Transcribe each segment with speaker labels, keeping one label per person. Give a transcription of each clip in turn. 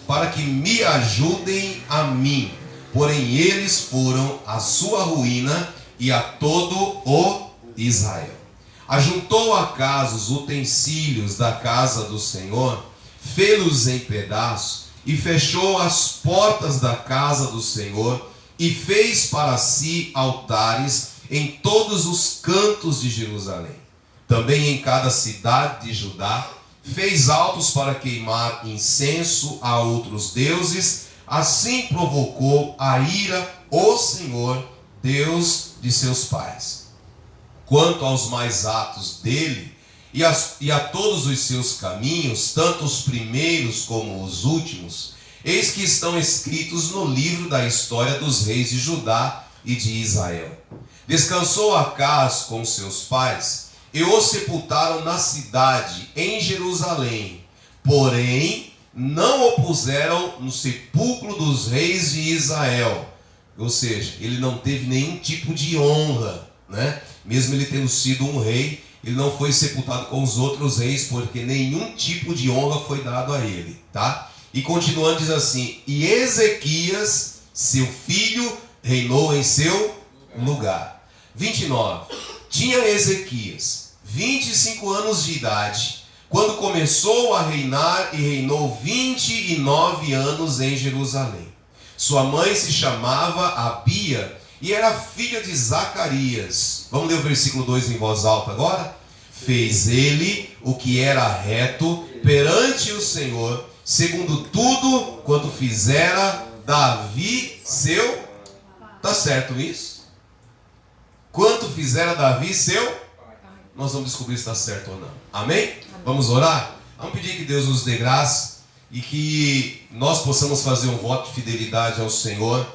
Speaker 1: para que me ajudem a mim. Porém eles foram à sua ruína e a todo o Israel. Ajuntou Acaz os utensílios da casa do Senhor, fê-los em pedaços, e fechou as portas da casa do Senhor, e fez para si altares em todos os cantos de Jerusalém. Também em cada cidade de Judá, fez altos para queimar incenso a outros deuses. Assim provocou a ira o Senhor, Deus de seus pais. Quanto aos mais atos dele, e a todos os seus caminhos, tanto os primeiros como os últimos, eis que estão escritos no livro da história dos reis de Judá e de Israel. Descansou Acaz com seus pais, e o sepultaram na cidade, em Jerusalém. Porém, não o puseram no sepulcro dos reis de Israel. Ou seja, ele não teve nenhum tipo de honra, né? Mesmo ele tendo sido um rei, ele não foi sepultado com os outros reis, porque nenhum tipo de honra foi dado a ele, tá? E continuando diz assim: e Ezequias, seu filho, reinou em seu lugar. 29. Tinha Ezequias 25 anos de idade, quando começou a reinar, e reinou 29 anos em Jerusalém. Sua mãe se chamava Abia, e era filha de Zacarias. Vamos ler o versículo 2 em voz alta agora? Fez ele o que era reto perante o Senhor, segundo tudo quanto fizera Davi seu... Está certo isso? Quanto fizera Davi seu... Nós vamos descobrir se está certo ou não. Amém? Vamos orar? Vamos pedir que Deus nos dê graça e que nós possamos fazer um voto de fidelidade ao Senhor,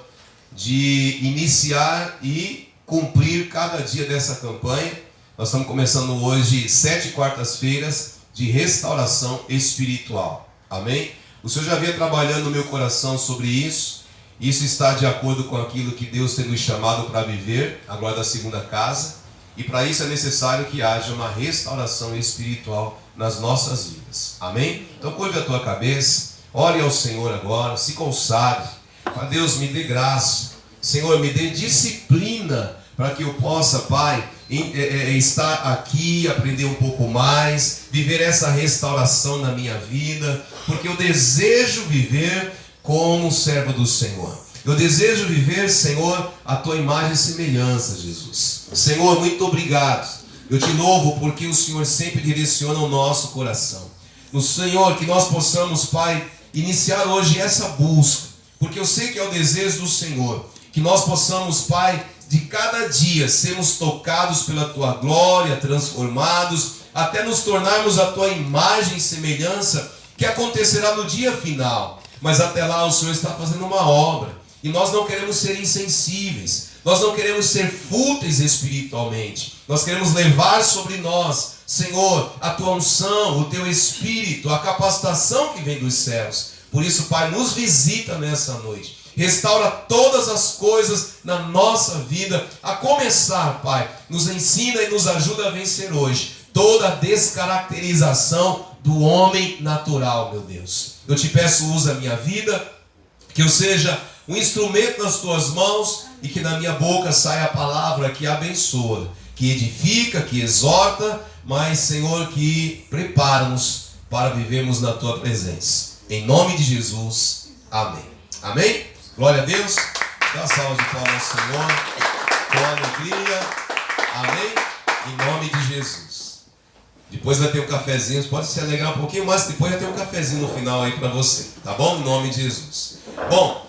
Speaker 1: de iniciar e cumprir cada dia dessa campanha. Nós estamos começando hoje 7 quartas-feiras de restauração espiritual. Amém? O Senhor já vinha trabalhando no meu coração sobre isso. Isso está de acordo com aquilo que Deus tem nos chamado para viver, a glória da segunda casa. E para isso é necessário que haja uma restauração espiritual nas nossas vidas. Amém? Então curve a tua cabeça, ore ao Senhor agora, se consagre. Para Deus, me dê graça. Senhor, me dê disciplina para que eu possa, Pai, estar aqui, aprender um pouco mais, viver essa restauração na minha vida, porque eu desejo viver como servo do Senhor. Eu desejo viver, Senhor, a tua imagem e semelhança, Jesus. Senhor, muito obrigado. Eu te louvo porque o Senhor sempre direciona o nosso coração. No Senhor, que nós possamos, Pai, iniciar hoje essa busca, porque eu sei que é o desejo do Senhor, que nós possamos, Pai, de cada dia sermos tocados pela tua glória, transformados, até nos tornarmos a tua imagem e semelhança, que acontecerá no dia final. Mas até lá o Senhor está fazendo uma obra. E nós não queremos ser insensíveis, nós não queremos ser fúteis espiritualmente. Nós queremos levar sobre nós, Senhor, a tua unção, o teu espírito, a capacitação que vem dos céus. Por isso, Pai, nos visita nessa noite. Restaura todas as coisas na nossa vida. A começar, Pai, nos ensina e nos ajuda a vencer hoje toda a descaracterização do homem natural, meu Deus. Eu te peço, usa a minha vida, que eu seja um instrumento nas tuas mãos e que na minha boca saia a palavra que abençoa, que edifica, que exorta, mas, Senhor, que prepara-nos para vivermos na tua presença. Em nome de Jesus, amém. Amém? Glória a Deus. Dá uma salva de palmas ao Senhor, com alegria. Amém? Em nome de Jesus. Depois vai ter um cafezinho, pode se alegrar um pouquinho mais, depois vai ter um cafezinho no final aí para você, tá bom? Em nome de Jesus. Bom,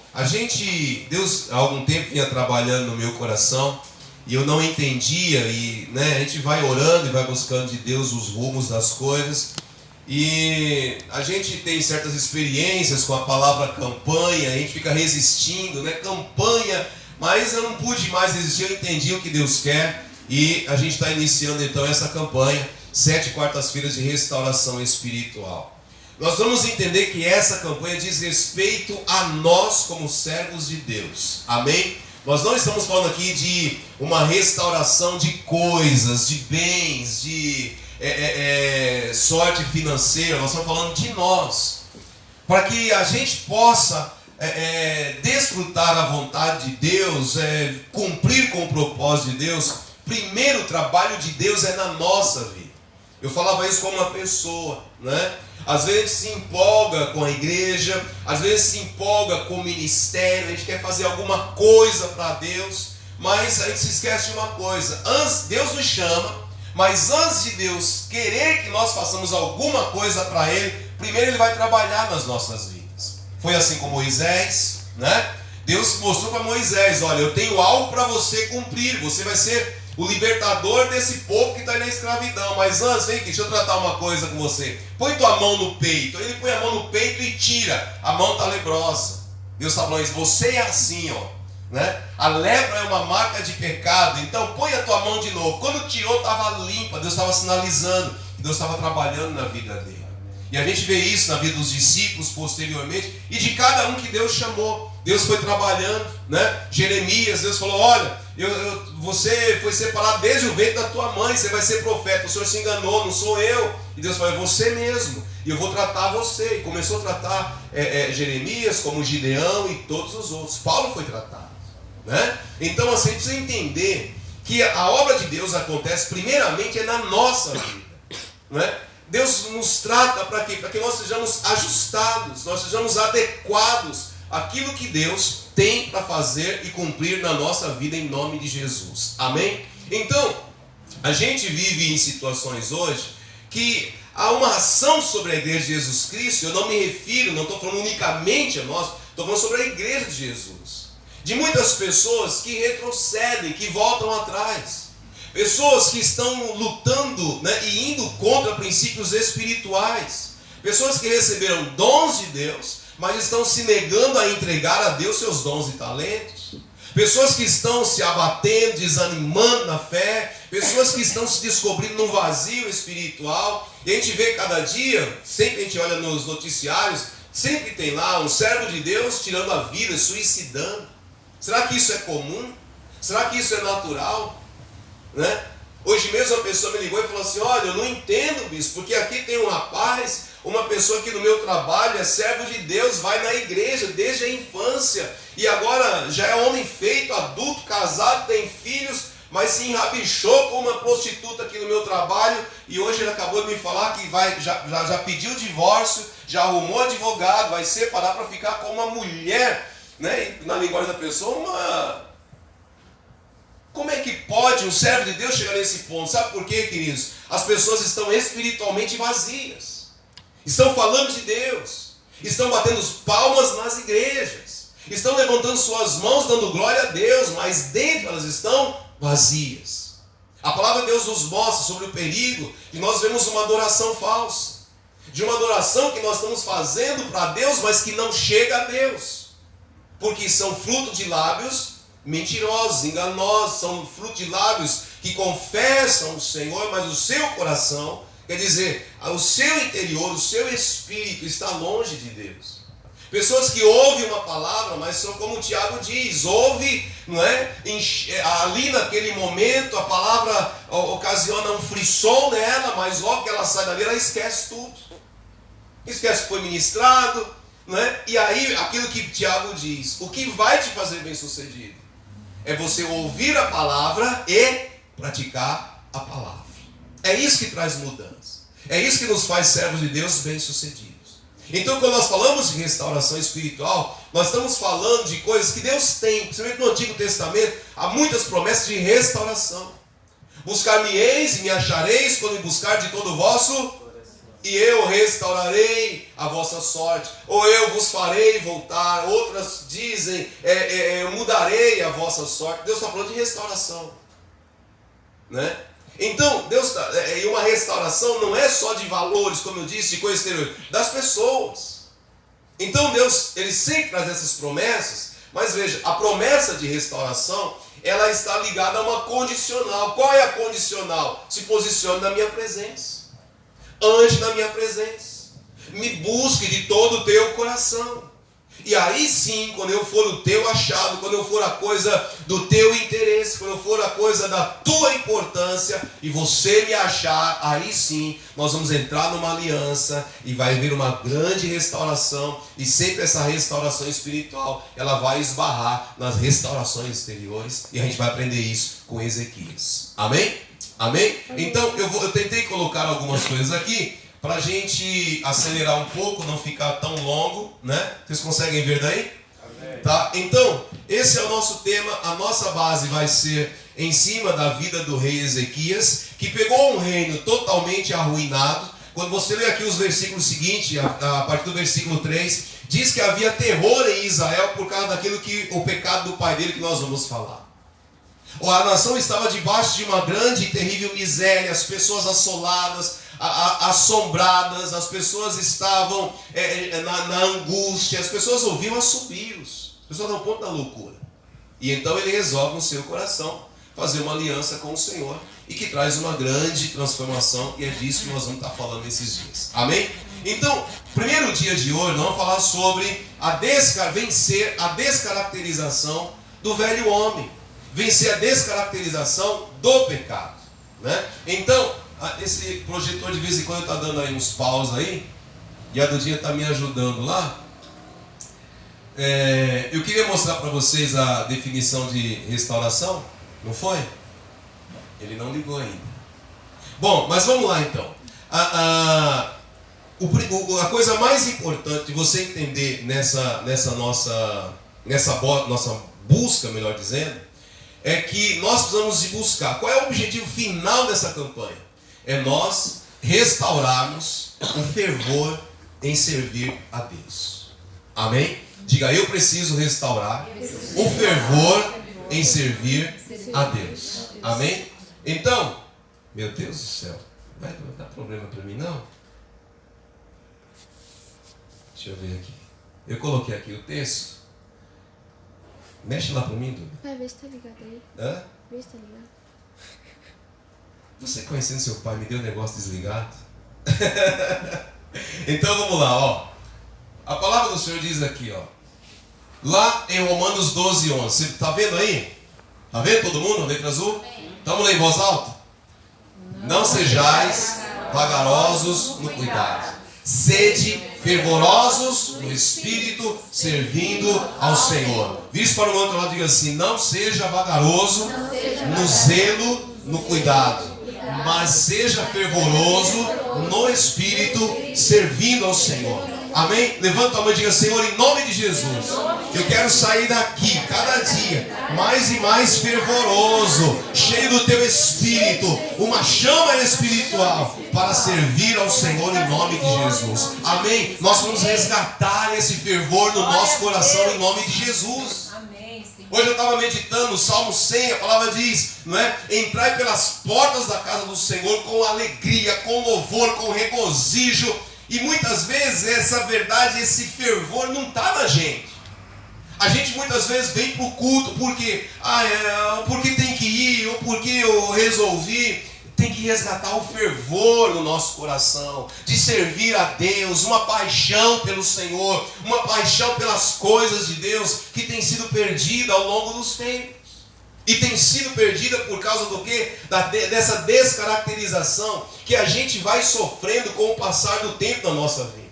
Speaker 1: Deus há algum tempo vinha trabalhando no meu coração e eu não entendia, e a gente vai orando e vai buscando de Deus os rumos das coisas, e a gente tem certas experiências com a palavra campanha, a gente fica resistindo, campanha, mas eu não pude mais resistir, eu entendi o que Deus quer, e a gente está iniciando então essa campanha, 7 quartas-feiras de restauração espiritual. Nós vamos entender que essa campanha diz respeito a nós como servos de Deus. Amém? Nós não estamos falando aqui de uma restauração de coisas, de bens, de sorte financeira. Nós estamos falando de nós. para que a gente possa desfrutar a vontade de Deus, cumprir com o propósito de Deus, primeiro o trabalho de Deus é na nossa vida. Eu falava isso com uma pessoa, né? Às vezes se empolga com a igreja, às vezes se empolga com o ministério, a gente quer fazer alguma coisa para Deus, mas a gente se esquece de uma coisa: Deus nos chama, mas antes de Deus querer que nós façamos alguma coisa para Ele, primeiro Ele vai trabalhar nas nossas vidas. Foi assim com Moisés, né? Deus mostrou para Moisés: olha, eu tenho algo para você cumprir, você vai ser o libertador desse povo que está aí na escravidão. Mas antes, vem aqui, deixa eu tratar uma coisa com você. Põe tua mão no peito. Ele põe a mão no peito e tira. A mão está leprosa. Deus está falando isso. Você é assim, ó, né? A lepra é uma marca de pecado. Então põe a tua mão de novo. Quando tirou, estava limpa. Deus estava sinalizando que Deus estava trabalhando na vida dele. E a gente vê isso na vida dos discípulos posteriormente, e de cada um que Deus chamou. Deus foi trabalhando, né? Jeremias, Deus falou: olha, você foi separado desde o ventre da tua mãe, você vai ser profeta. O Senhor se enganou, não sou eu. E Deus falou: é você mesmo, e eu vou tratar você. E começou a tratar Jeremias, como Gideão e todos os outros. Paulo foi tratado, né? Então assim, a gente precisa entender que a obra de Deus acontece primeiramente na nossa vida, né? Deus nos trata para quê? Para que nós sejamos ajustados, nós sejamos adequados àquilo que Deus tem para fazer e cumprir na nossa vida, em nome de Jesus. Amém? Então, a gente vive em situações hoje que há uma ação sobre a igreja de Jesus Cristo. Eu não me refiro, não estou falando unicamente a nós, estou falando sobre a igreja de Jesus. De muitas pessoas que retrocedem, que voltam atrás. Pessoas que estão lutando, né, e indo contra princípios espirituais. Pessoas que receberam dons de Deus, mas estão se negando a entregar a Deus seus dons e talentos. Pessoas que estão se abatendo, desanimando na fé. Pessoas que estão se descobrindo num vazio espiritual. E a gente vê cada dia, sempre a gente olha nos noticiários, sempre tem lá um servo de Deus tirando a vida, suicidando. Será que isso é comum? Será que isso é natural? Né? Hoje mesmo a pessoa me ligou e falou assim: olha, eu não entendo, bispo, porque aqui tem um rapaz, uma pessoa que no meu trabalho é servo de Deus, vai na igreja desde a infância, e agora já é homem feito, adulto, casado, tem filhos, mas se enrabichou com uma prostituta aqui no meu trabalho, e hoje ele acabou de me falar que já pediu divórcio, já arrumou advogado, vai separar para ficar com uma mulher, né? Na linguagem da pessoa, Como é que pode um servo de Deus chegar nesse ponto? Sabe por quê, queridos? As pessoas estão espiritualmente vazias. Estão falando de Deus. Estão batendo palmas nas igrejas. Estão levantando suas mãos, dando glória a Deus, mas dentro elas estão vazias. A palavra de Deus nos mostra sobre o perigo de nós vermos uma adoração falsa. De uma adoração que nós estamos fazendo para Deus, mas que não chega a Deus. Porque são fruto de lábios mentirosos, enganosos, são fruto de lábios que confessam o Senhor, mas o seu coração, quer dizer, o seu interior, o seu espírito está longe de Deus. Pessoas que ouvem uma palavra, mas são como o Tiago diz, ouve, não é? Ali naquele momento a palavra ocasiona um frisson nela, mas logo que ela sai dali, ela esquece tudo. Esquece que foi ministrado, não é? E aí, aquilo que Tiago diz, o que vai te fazer bem sucedido é você ouvir a palavra e praticar a palavra. É isso que traz mudança. É isso que nos faz servos de Deus bem-sucedidos. Então, quando nós falamos de restauração espiritual, nós estamos falando de coisas que Deus tem. Principalmente no Antigo Testamento, há muitas promessas de restauração. Buscar-me-eis e me achareis quando me buscar de todo o vosso, e eu restaurarei a vossa sorte. Ou eu vos farei voltar. Outras dizem, eu mudarei a vossa sorte. Deus está falando de restauração, né? Então, e uma restauração não é só de valores, como eu disse, de coisa exterior, das pessoas. Então Deus, Ele sempre traz essas promessas, mas veja, a promessa de restauração, ela está ligada a uma condicional. Qual é a condicional? Se posicione na minha presença. Ande na minha presença. Me busque de todo o teu coração. E aí sim, quando eu for o teu achado, quando eu for a coisa do teu interesse, quando eu for a coisa da tua importância, e você me achar, aí sim, nós vamos entrar numa aliança e vai haver uma grande restauração. E sempre essa restauração espiritual, ela vai esbarrar nas restaurações exteriores. E a gente vai aprender isso com Ezequias. Amém? Amém? Então, eu tentei colocar algumas coisas aqui, para a gente acelerar um pouco, não ficar tão longo, né? Vocês conseguem ver daí? Amém. Tá? Então, esse é o nosso tema. A nossa base vai ser em cima da vida do rei Ezequias, que pegou um reino totalmente arruinado. Quando você lê aqui os versículos seguintes, a partir do versículo 3, diz que havia terror em Israel por causa daquilo que o pecado do pai dele, que nós vamos falar. A nação estava debaixo de uma grande e terrível miséria, as pessoas assoladas, assombradas, as pessoas estavam na angústia, as pessoas ouviam assobios, as pessoas não ponto da loucura. E então ele resolve no seu coração fazer uma aliança com o Senhor, e que traz uma grande transformação, e é disso que nós vamos estar falando nesses dias. Amém? Então, primeiro dia de hoje, nós vamos falar sobre vencer a descaracterização do velho homem, vencer a descaracterização do pecado, né? Então, esse projetor de vez em quando está dando aí uns paus aí, e a Dudinha está me ajudando lá. Eu queria mostrar para vocês a definição de restauração, não foi? Ele não ligou ainda. Bom, mas vamos lá então. A coisa mais importante de você entender nessa nossa busca, melhor dizendo, é que nós precisamos de buscar. Qual é o objetivo final dessa campanha? É nós restaurarmos o fervor em servir a Deus. Amém? Diga, eu preciso restaurar o fervor em servir a Deus. Amém? Então, meu Deus do céu, vai dar problema para mim não? Deixa eu ver aqui. Eu coloquei aqui o texto. Mexe lá para mim, Duda.
Speaker 2: Vai ver se tá ligado aí.
Speaker 1: Hã?
Speaker 2: Vê se tá ligado.
Speaker 1: Você conhecendo seu pai, me deu um negócio desligado? Então vamos lá, ó. A palavra do Senhor diz aqui, ó. Lá em Romanos 12, 11. Você está vendo aí? Está vendo todo mundo? A letra azul? Estamos lendo em voz alta? Não sejais vagarosos no cuidado. Sede fervorosos no Espírito, servindo ao Senhor. Vire para o outro lado e diga assim: não seja vagaroso no zelo, no cuidado, mas seja fervoroso no Espírito, servindo ao Senhor. Amém? Levanta a mão e diga: Senhor, em nome de Jesus, eu quero sair daqui cada dia mais e mais fervoroso, cheio do teu Espírito, uma chama espiritual para servir ao Senhor em nome de Jesus. Amém? Nós vamos resgatar esse fervor no nosso coração em nome de Jesus. Hoje eu estava meditando no Salmo 100, a palavra diz, não é? Entrai pelas portas da casa do Senhor com alegria, com louvor, com regozijo. E muitas vezes essa verdade, esse fervor não está na gente. A gente muitas vezes vem para o culto porque tem que ir, ou porque eu resolvi. Tem que resgatar o fervor no nosso coração, de servir a Deus, uma paixão pelo Senhor, uma paixão pelas coisas de Deus que tem sido perdida ao longo dos tempos. E tem sido perdida por causa do quê? Dessa descaracterização que a gente vai sofrendo com o passar do tempo da nossa vida.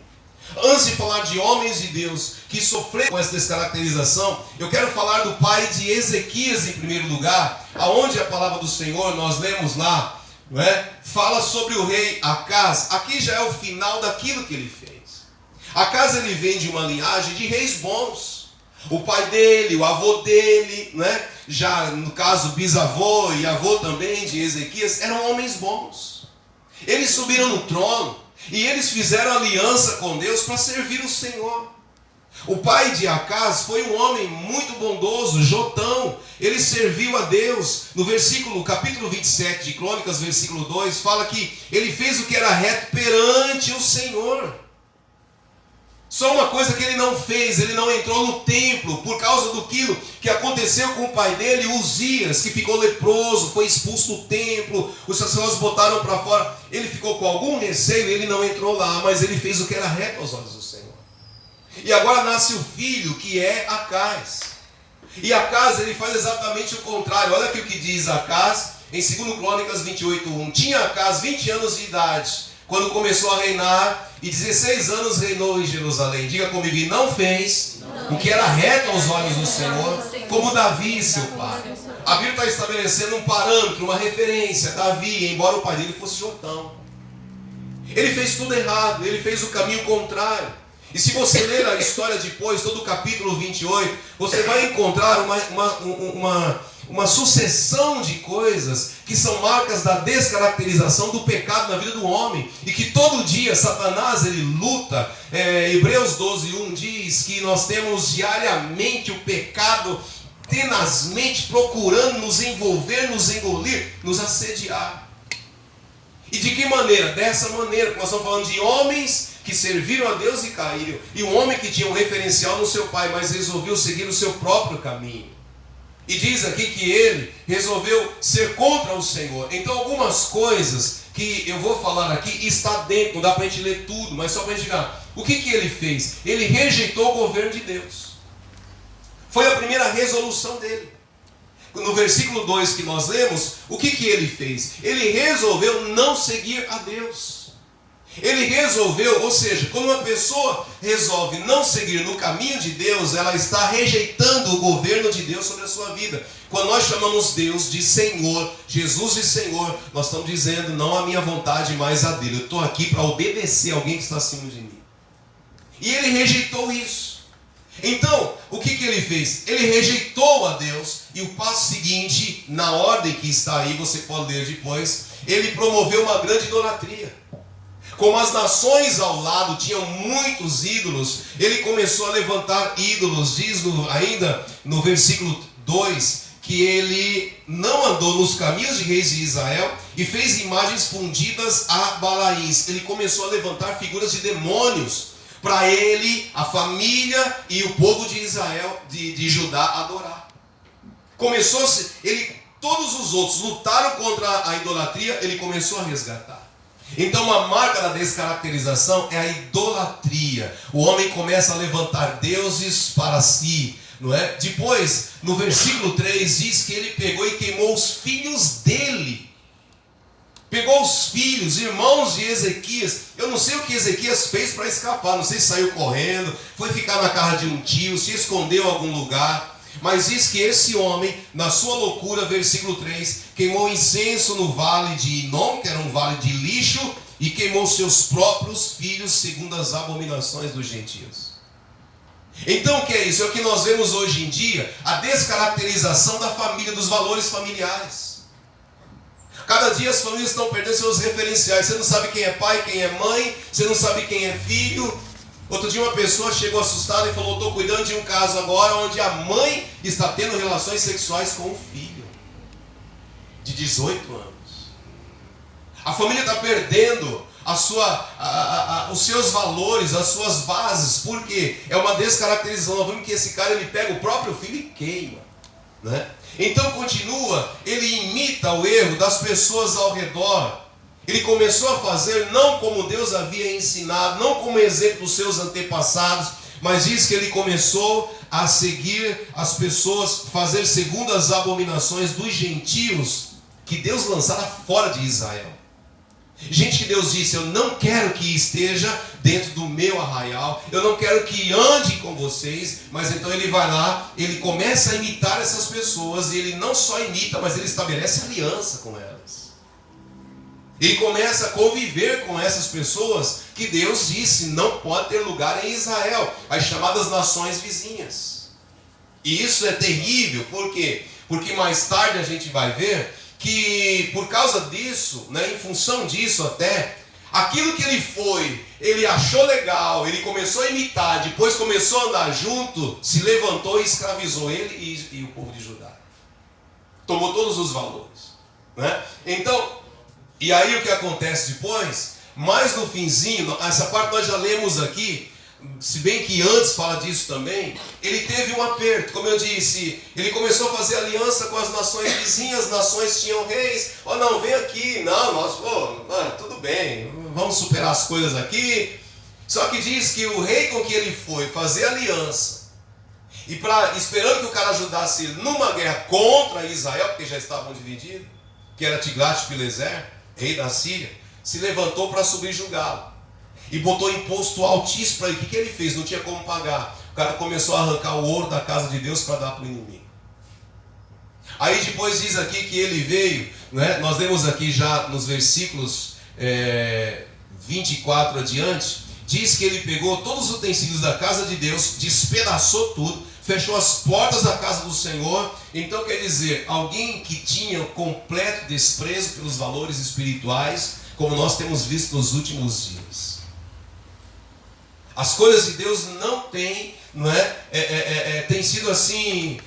Speaker 1: Antes de falar de homens de Deus que sofreram com essa descaracterização, eu quero falar do pai de Ezequias em primeiro lugar, aonde a palavra do Senhor, nós lemos lá, não é? Fala sobre o rei Acaz. Aqui já é o final daquilo que ele fez. Acaz, ele vem de uma linhagem de reis bons. O pai dele, o avô dele, né? Já no caso bisavô e avô também de Ezequias, eram homens bons. Eles subiram no trono e eles fizeram aliança com Deus para servir o Senhor. O pai de Acaz foi um homem muito bondoso, Jotão. Ele serviu a Deus. No capítulo 27 de Crônicas, versículo 2, fala que ele fez o que era reto perante o Senhor. Só uma coisa que ele não fez, ele não entrou no templo por causa daquilo que aconteceu com o pai dele, Uzias, que ficou leproso, foi expulso do templo, os sacerdotes botaram para fora. Ele ficou com algum receio, ele não entrou lá, mas ele fez o que era reto aos olhos do Senhor. E agora nasce o filho, que é Acás. E Acás, ele faz exatamente o contrário. Olha aqui o que diz Acás em 2 Crônicas 28:1. Tinha Acás 20 anos de idade quando começou a reinar, e 16 anos reinou em Jerusalém. Diga comigo, e não fez o que era reto aos olhos do Senhor, como Davi, seu pai. A Bíblia está estabelecendo um parâmetro, uma referência. Davi, embora o pai dele fosse Jotão, ele fez tudo errado, ele fez o caminho contrário. E se você ler a história depois, todo o capítulo 28, você vai encontrar uma sucessão de coisas que são marcas da descaracterização do pecado na vida do homem. E que todo dia Satanás, ele luta. Hebreus 12:1 diz que nós temos diariamente o pecado tenazmente procurando nos envolver, nos engolir, nos assediar. E de que maneira? Dessa maneira, porque nós estamos falando de homens que serviram a Deus e caíram, e um homem que tinha um referencial no seu pai, mas resolveu seguir o seu próprio caminho. E diz aqui que ele resolveu ser contra o Senhor. Então algumas coisas que eu vou falar aqui está dentro, não dá para a gente ler tudo, mas só para a gente chegar. O que ele fez? Ele rejeitou o governo de Deus. Foi a primeira resolução dele. No versículo 2 que nós lemos, o que ele fez? Ele resolveu não seguir a Deus. Ele resolveu, ou seja, quando uma pessoa resolve não seguir no caminho de Deus, ela está rejeitando o governo de Deus sobre a sua vida. Quando nós chamamos Deus de Senhor, Jesus de Senhor, nós estamos dizendo, não a minha vontade, mas a dele. Eu estou aqui para obedecer a alguém que está acima de mim. E ele rejeitou isso. Então, o que ele fez? Ele rejeitou a Deus, e o passo seguinte, na ordem que está aí, você pode ler depois, ele promoveu uma grande idolatria. Como as nações ao lado tinham muitos ídolos, ele começou a levantar ídolos. Diz ainda no versículo 2, que ele não andou nos caminhos de reis de Israel e fez imagens fundidas a Balaíns. Ele começou a levantar figuras de demônios para ele, a família e o povo de Israel, de Judá, adorar. Todos os outros lutaram contra a idolatria, ele começou a resgatar. Então uma marca da descaracterização é a idolatria. O homem começa a levantar deuses para si, não é? Depois, no versículo 3, diz que ele pegou e queimou os filhos dele. Pegou os filhos, irmãos de Ezequias. Eu não sei o que Ezequias fez para escapar. Não sei se saiu correndo, foi ficar na casa de um tio, se escondeu em algum lugar. Mas diz que esse homem, na sua loucura, versículo 3, queimou incenso no vale de Inom, que era um vale de lixo, e queimou seus próprios filhos segundo as abominações dos gentios. Então o que é isso? É o que nós vemos hoje em dia, a descaracterização da família, dos valores familiares. Cada dia as famílias estão perdendo seus referenciais. Você não sabe quem é pai, quem é mãe, você não sabe quem é filho. Outro dia uma pessoa chegou assustada e falou, estou cuidando de um caso agora onde a mãe está tendo relações sexuais com o filho de 18 anos. A família está perdendo os seus valores, as suas bases. Por quê? É uma descaracterização. Nós vemos que esse cara, ele pega o próprio filho e queima, né? Então continua, ele imita o erro das pessoas ao redor. Ele começou a fazer não como Deus havia ensinado, não como exemplo dos seus antepassados, mas diz que ele começou a seguir as pessoas, fazer segundo as abominações dos gentios que Deus lançara fora de Israel. Gente que Deus disse, eu não quero que esteja dentro do meu arraial, eu não quero que ande com vocês, mas então ele vai lá, ele começa a imitar essas pessoas, e ele não só imita, mas ele estabelece aliança com elas. Ele começa a conviver com essas pessoas que Deus disse, não pode ter lugar em Israel, as chamadas nações vizinhas. E isso é terrível, por quê? Porque mais tarde a gente vai ver que por causa disso, né, em função disso até, aquilo que ele achou legal, ele começou a imitar, depois começou a andar junto, se levantou e escravizou ele e o povo de Judá. Tomou todos os valores, né? Então, e aí o que acontece depois? Mais no finzinho, essa parte nós já lemos aqui, se bem que antes fala disso também, ele teve um aperto, como eu disse, ele começou a fazer aliança com as nações vizinhas, as nações tinham reis, não, vem aqui, não, tudo bem, vamos superar as coisas aqui. Só que diz que o rei com que ele foi fazer aliança, e esperando que o cara ajudasse ele numa guerra contra Israel, porque já estavam divididos, que era Tiglat-Pileser, rei da Síria, se levantou para subjugá-lo. E botou imposto altíssimo para ele. O que ele fez? Não tinha como pagar. O cara começou a arrancar o ouro da casa de Deus para dar para o inimigo. Aí depois diz aqui que ele veio, né? Nós lemos aqui já nos versículos 24 adiante, diz que ele pegou todos os utensílios da casa de Deus, despedaçou tudo, fechou as portas da casa do Senhor. Então quer dizer, alguém que tinha completo desprezo pelos valores espirituais, como nós temos visto nos últimos dias. As coisas de Deus não têm, tem sido assim.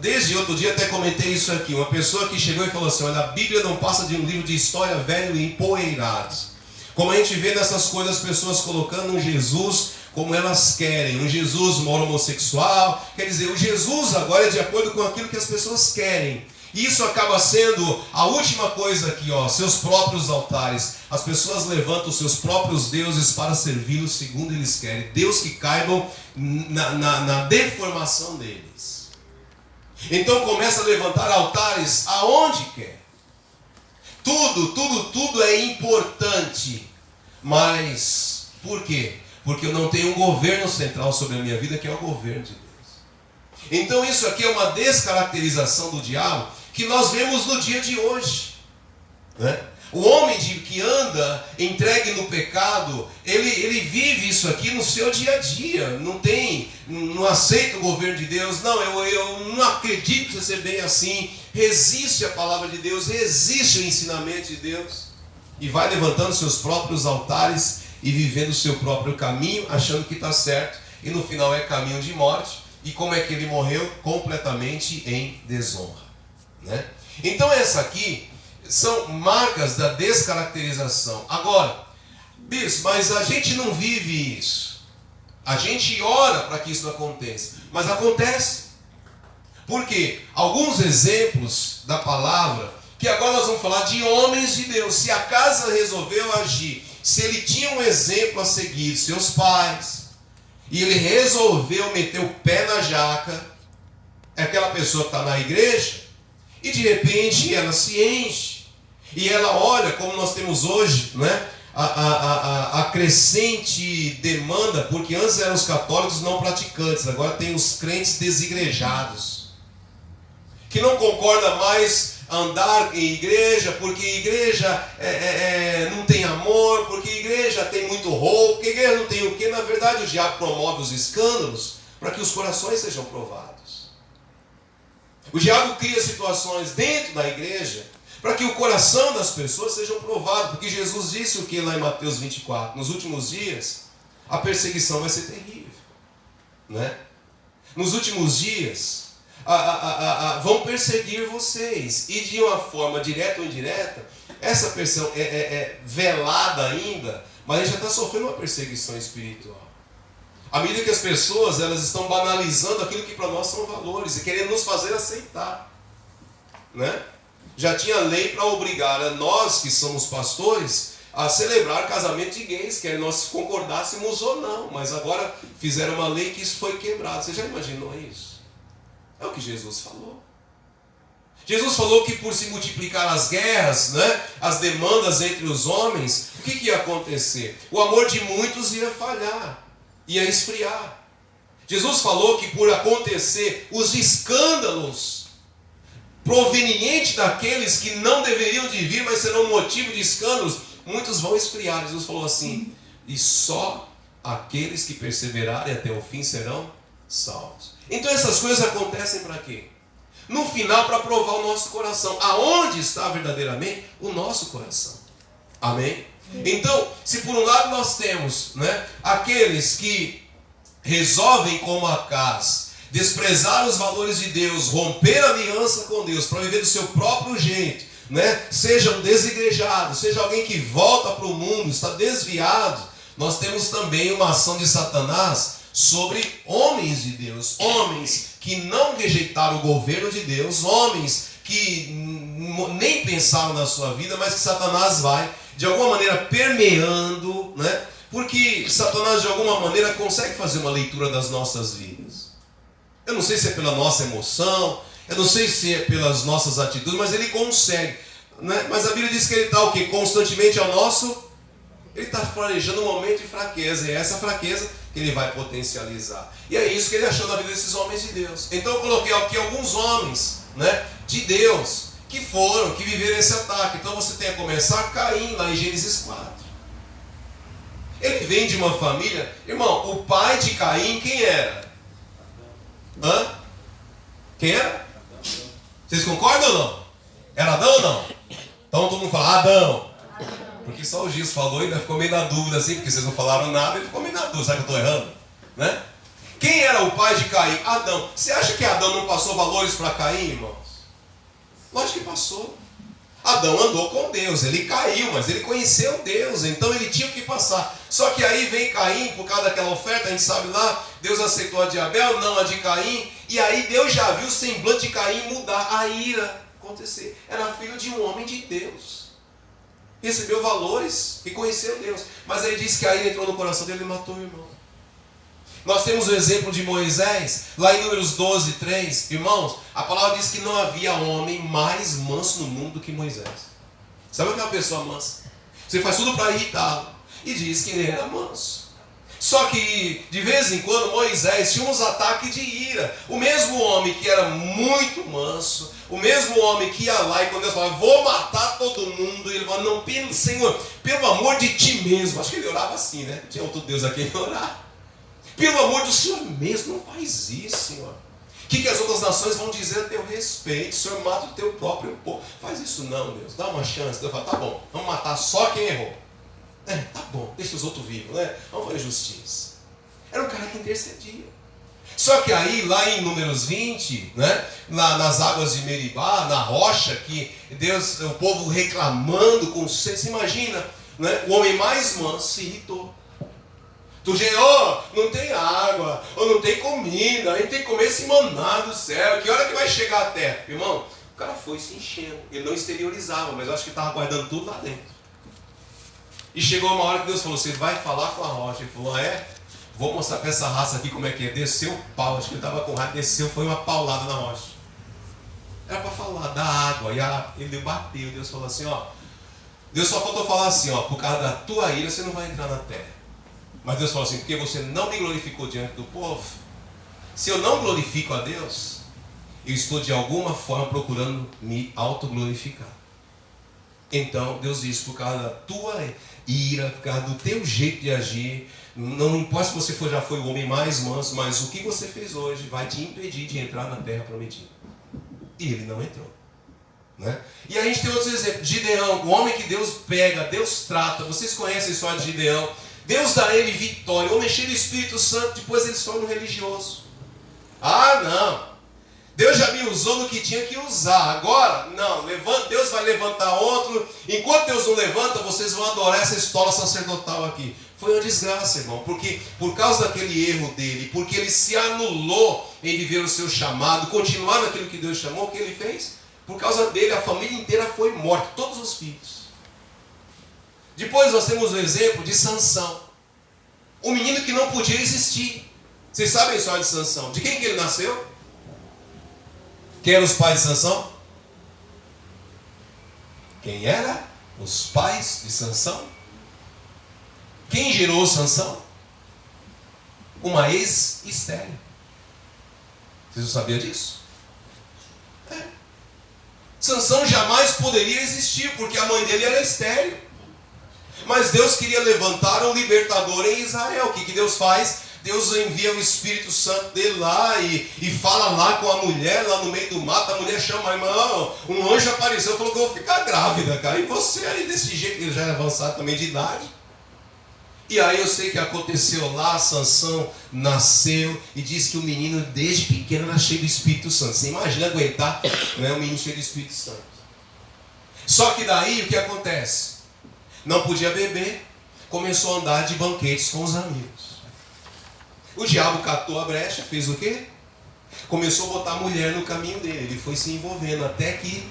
Speaker 1: Desde outro dia até comentei isso aqui. Uma pessoa que chegou e falou assim: olha, a Bíblia não passa de um livro de história velho e empoeirado. Como a gente vê nessas coisas, as pessoas colocando um Jesus como elas querem, um Jesus homossexual. Quer dizer, o Jesus agora é de acordo com aquilo que as pessoas querem. E isso acaba sendo a última coisa aqui, seus próprios altares. As pessoas levantam os seus próprios deuses para servi-los segundo eles querem. Deus que caibam na deformação deles. Então começa a levantar altares aonde quer. Tudo é importante. Mas por quê? Porque eu não tenho um governo central sobre a minha vida, que é o governo de Deus. Então isso aqui é uma descaracterização do diabo que nós vemos no dia de hoje, né? O homem que anda entregue no pecado, ele vive isso aqui no seu dia a dia. Não aceita o governo de Deus. Não, eu não acredito que ser bem assim. Resiste à palavra de Deus, resiste ao ensinamento de Deus. E vai levantando seus próprios altares e vivendo o seu próprio caminho, achando que está certo. E no final é caminho de morte. E como é que ele morreu? Completamente em desonra, né? Então essa aqui são marcas da descaracterização. Agora, bispo, mas a gente não vive isso. A gente ora para que isso não aconteça, mas acontece. Por quê? Alguns exemplos da palavra, que agora nós vamos falar de homens de Deus. Se a casa resolveu agir, se ele tinha um exemplo a seguir, seus pais, e ele resolveu meter o pé na jaca, é aquela pessoa que está na igreja, e de repente ela se enche. E ela olha, como nós temos hoje, né, a crescente demanda, porque antes eram os católicos não praticantes, agora tem os crentes desigrejados, que não concordam mais andar em igreja, porque igreja não tem amor, porque igreja tem muito roubo, porque igreja não tem o quê? Na verdade o diabo promove os escândalos para que os corações sejam provados. O diabo cria situações dentro da igreja para que o coração das pessoas sejam provados. Porque Jesus disse o que lá em Mateus 24? Nos últimos dias, a perseguição vai ser terrível, né? Nos últimos dias, vão perseguir vocês. E de uma forma direta ou indireta, essa perseguição é velada ainda, mas a gente já está sofrendo uma perseguição espiritual. À medida que as pessoas elas estão banalizando aquilo que para nós são valores e querendo nos fazer aceitar, né? Já tinha lei para obrigar a nós que somos pastores a celebrar casamento de gays, quer nós concordássemos ou não, mas agora fizeram uma lei que isso foi quebrado. Você já imaginou isso? É o que Jesus falou. Jesus falou que por se multiplicar as guerras, né, as demandas entre os homens, o que ia acontecer? O amor de muitos ia falhar, ia esfriar. Jesus falou que por acontecer os escândalos provenientes daqueles que não deveriam de vir, mas serão motivo de escândalos, muitos vão esfriar. Jesus falou assim: e só aqueles que perseverarem até o fim serão salvos. Então essas coisas acontecem para quê? No final, para provar o nosso coração. Aonde está verdadeiramente o nosso coração? Amém? Então, se por um lado nós temos, né, aqueles que resolvem como Acás desprezar os valores de Deus, romper a aliança com Deus para viver do seu próprio jeito, né? Seja um desigrejado, seja alguém que volta para o mundo, está desviado, nós temos também uma ação de Satanás sobre homens de Deus, homens que não rejeitaram o governo de Deus, homens que nem pensaram na sua vida, mas que Satanás vai de alguma maneira permeando, né? Porque Satanás de alguma maneira consegue fazer uma leitura das nossas vidas. Eu não sei se é pela nossa emoção, eu não sei se é pelas nossas atitudes, mas ele consegue, né? Mas a Bíblia diz que ele está o quê? Constantemente ao nosso... Ele está planejando um momento de fraqueza, e é essa fraqueza que ele vai potencializar. E é isso que ele achou na vida desses homens de Deus. Então eu coloquei aqui alguns homens, né, de Deus que viveram esse ataque. Então você tem a começar Caim, lá em Gênesis 4. Ele vem de uma família, irmão, o pai de Caim quem era? Quem era? Vocês concordam ou não? Era Adão ou não? Então todo mundo fala Adão. Porque só o Gis falou e ainda ficou meio na dúvida assim, porque vocês não falaram nada, ele ficou meio na dúvida, será que eu estou errando? Né? Quem era o pai de Caim? Adão. Você acha que Adão não passou valores para Caim, irmãos? Lógico que passou. Adão andou com Deus, ele caiu, mas ele conheceu Deus, então ele tinha que passar. Só que aí vem Caim, por causa daquela oferta, a gente sabe lá, Deus aceitou a de Abel, não a de Caim, e aí Deus já viu o semblante de Caim mudar, a ira acontecer. Era filho de um homem de Deus. Recebeu valores e conheceu Deus. Mas aí diz que aí entrou no coração dele e matou o irmão. Nós temos o exemplo de Moisés, lá em Números 12, 3. Irmãos, a palavra diz que não havia homem mais manso no mundo do que Moisés. Sabe o que é uma pessoa mansa? Você faz tudo para irritá-lo. E diz que ele era manso. Só que, de vez em quando, Moisés tinha uns ataques de ira. O mesmo homem que era muito manso, o mesmo homem que ia lá e quando Deus falava, vou matar todo mundo, ele falava, não, pelo Senhor, pelo amor de ti mesmo. Acho que ele orava assim, né? Tinha outro Deus aqui que orar. Pelo amor do Senhor mesmo, não faz isso, Senhor. O que as outras nações vão dizer a teu respeito? O Senhor mata o teu próprio povo. Faz isso não, Deus. Dá uma chance. Deus fala, tá bom, vamos matar só quem errou. Tá bom, deixa os outros vivos, né? Vamos fazer justiça. Era um cara que intercedia. Só que aí, lá em Números 20, né? Lá nas águas de Meribá, na rocha, que Deus, o povo reclamando com sede. Você imagina, né? O homem mais manso se irritou. Tu Senhor, não tem água, ou não tem comida, a gente tem que comer esse maná do céu, que hora que vai chegar a terra? Irmão, o cara foi se enchendo, ele não exteriorizava, mas eu acho que estava guardando tudo lá dentro. E chegou uma hora que Deus falou, você vai falar com a rocha. Ele falou, vou mostrar para essa raça aqui como é que é. Desceu o pau, acho que ele estava com raiva, desceu, foi uma paulada na rocha. Era para falar da água, e ele bateu, Deus falou assim, Deus só faltou falar assim, por causa da tua ira você não vai entrar na terra. Mas Deus falou assim, porque você não me glorificou diante do povo. Se eu não glorifico a Deus, eu estou de alguma forma procurando me autoglorificar. Então Deus diz, por causa da tua ira, por causa do teu jeito de agir, não importa se você já foi o homem mais manso, mas o que você fez hoje vai te impedir de entrar na terra prometida. E ele não entrou. Né? E aí a gente tem outros exemplos. Gideão, o homem que Deus pega, Deus trata. Vocês conhecem a história de Gideão. Deus dá a ele vitória, o homem cheio do Espírito Santo, depois ele se torna um religioso. Não, Deus já me usou no que tinha que usar, agora, não, Deus vai levantar outro, enquanto Deus não levanta, vocês vão adorar essa estola sacerdotal aqui. Foi uma desgraça, irmão, porque por causa daquele erro dele, porque ele se anulou em viver o seu chamado, continuar naquilo que Deus chamou, o que ele fez? Por causa dele, a família inteira foi morta, todos os filhos. Depois nós temos o exemplo de Sansão. Um menino que não podia existir. Vocês sabem a história de Sansão? De quem que ele nasceu? Quem eram os pais de Sansão? Quem eram os pais de Sansão? Quem gerou Sansão? Uma ex-estéril. Vocês não sabiam disso? Sansão jamais poderia existir, porque a mãe dele era estéril. Mas Deus queria levantar um libertador em Israel. O que Deus faz? Deus envia o Espírito Santo dele lá e fala lá com a mulher, lá no meio do mato. A mulher chama, irmão, um anjo apareceu e falou que eu vou ficar grávida, cara. E você aí desse jeito, ele já é avançado também de idade. E aí eu sei que aconteceu lá, Sansão nasceu e diz que o menino desde pequeno era cheio do Espírito Santo. Você imagina aguentar, né, um menino cheio do Espírito Santo. Só que daí o que acontece? Não podia beber, começou a andar de banquetes com os amigos. O diabo catou a brecha, fez o quê? Começou a botar a mulher no caminho dele. Ele foi se envolvendo até que,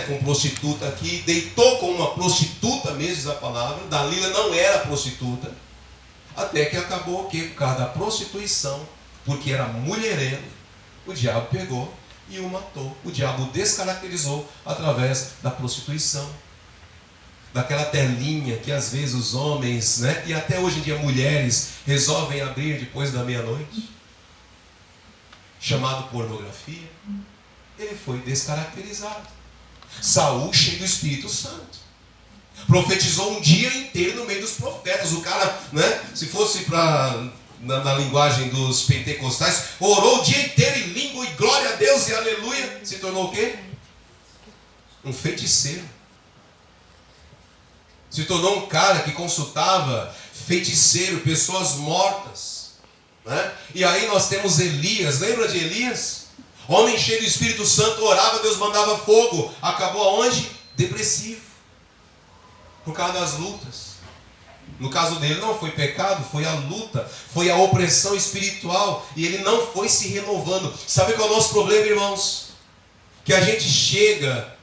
Speaker 1: com prostituta aqui, deitou com uma prostituta mesmo, diz a palavra. Dalila não era prostituta. Até que acabou o quê? Por causa da prostituição, porque era mulherengo, o diabo pegou e o matou. O diabo o descaracterizou através da prostituição. Daquela telinha que às vezes os homens, né, e até hoje em dia mulheres, resolvem abrir depois da meia-noite, chamado pornografia. Ele foi descaracterizado. Saul, cheio do Espírito Santo, profetizou um dia inteiro no meio dos profetas. O cara, né, se fosse na linguagem dos pentecostais, orou o dia inteiro em língua e glória a Deus e aleluia. Se tornou o quê? Um feiticeiro. Se tornou um cara que consultava feiticeiro, pessoas mortas, né? E aí nós temos Elias. Lembra de Elias? Homem cheio do Espírito Santo, orava, Deus mandava fogo. Acabou aonde? Depressivo, por causa das lutas. No caso dele não foi pecado, foi a luta, foi a opressão espiritual, e ele não foi se renovando. Sabe qual é o nosso problema, irmãos? Que a gente chega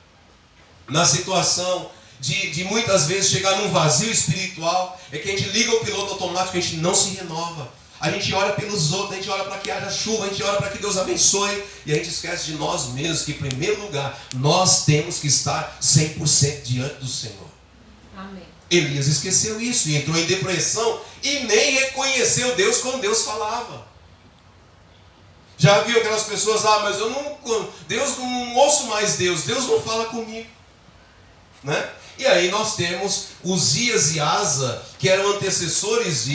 Speaker 1: na situação de muitas vezes chegar num vazio espiritual, é que a gente liga o piloto automático, a gente não se renova. A gente ora pelos outros, a gente ora para que haja chuva, a gente ora para que Deus abençoe, e a gente esquece de nós mesmos, que em primeiro lugar, nós temos que estar 100% diante do Senhor.
Speaker 2: Amém.
Speaker 1: Elias esqueceu isso e entrou em depressão e nem reconheceu Deus quando Deus falava. Já viu aquelas pessoas, mas eu não ouço mais Deus não fala comigo, né? E aí nós temos Uzias e Asa, que eram antecessores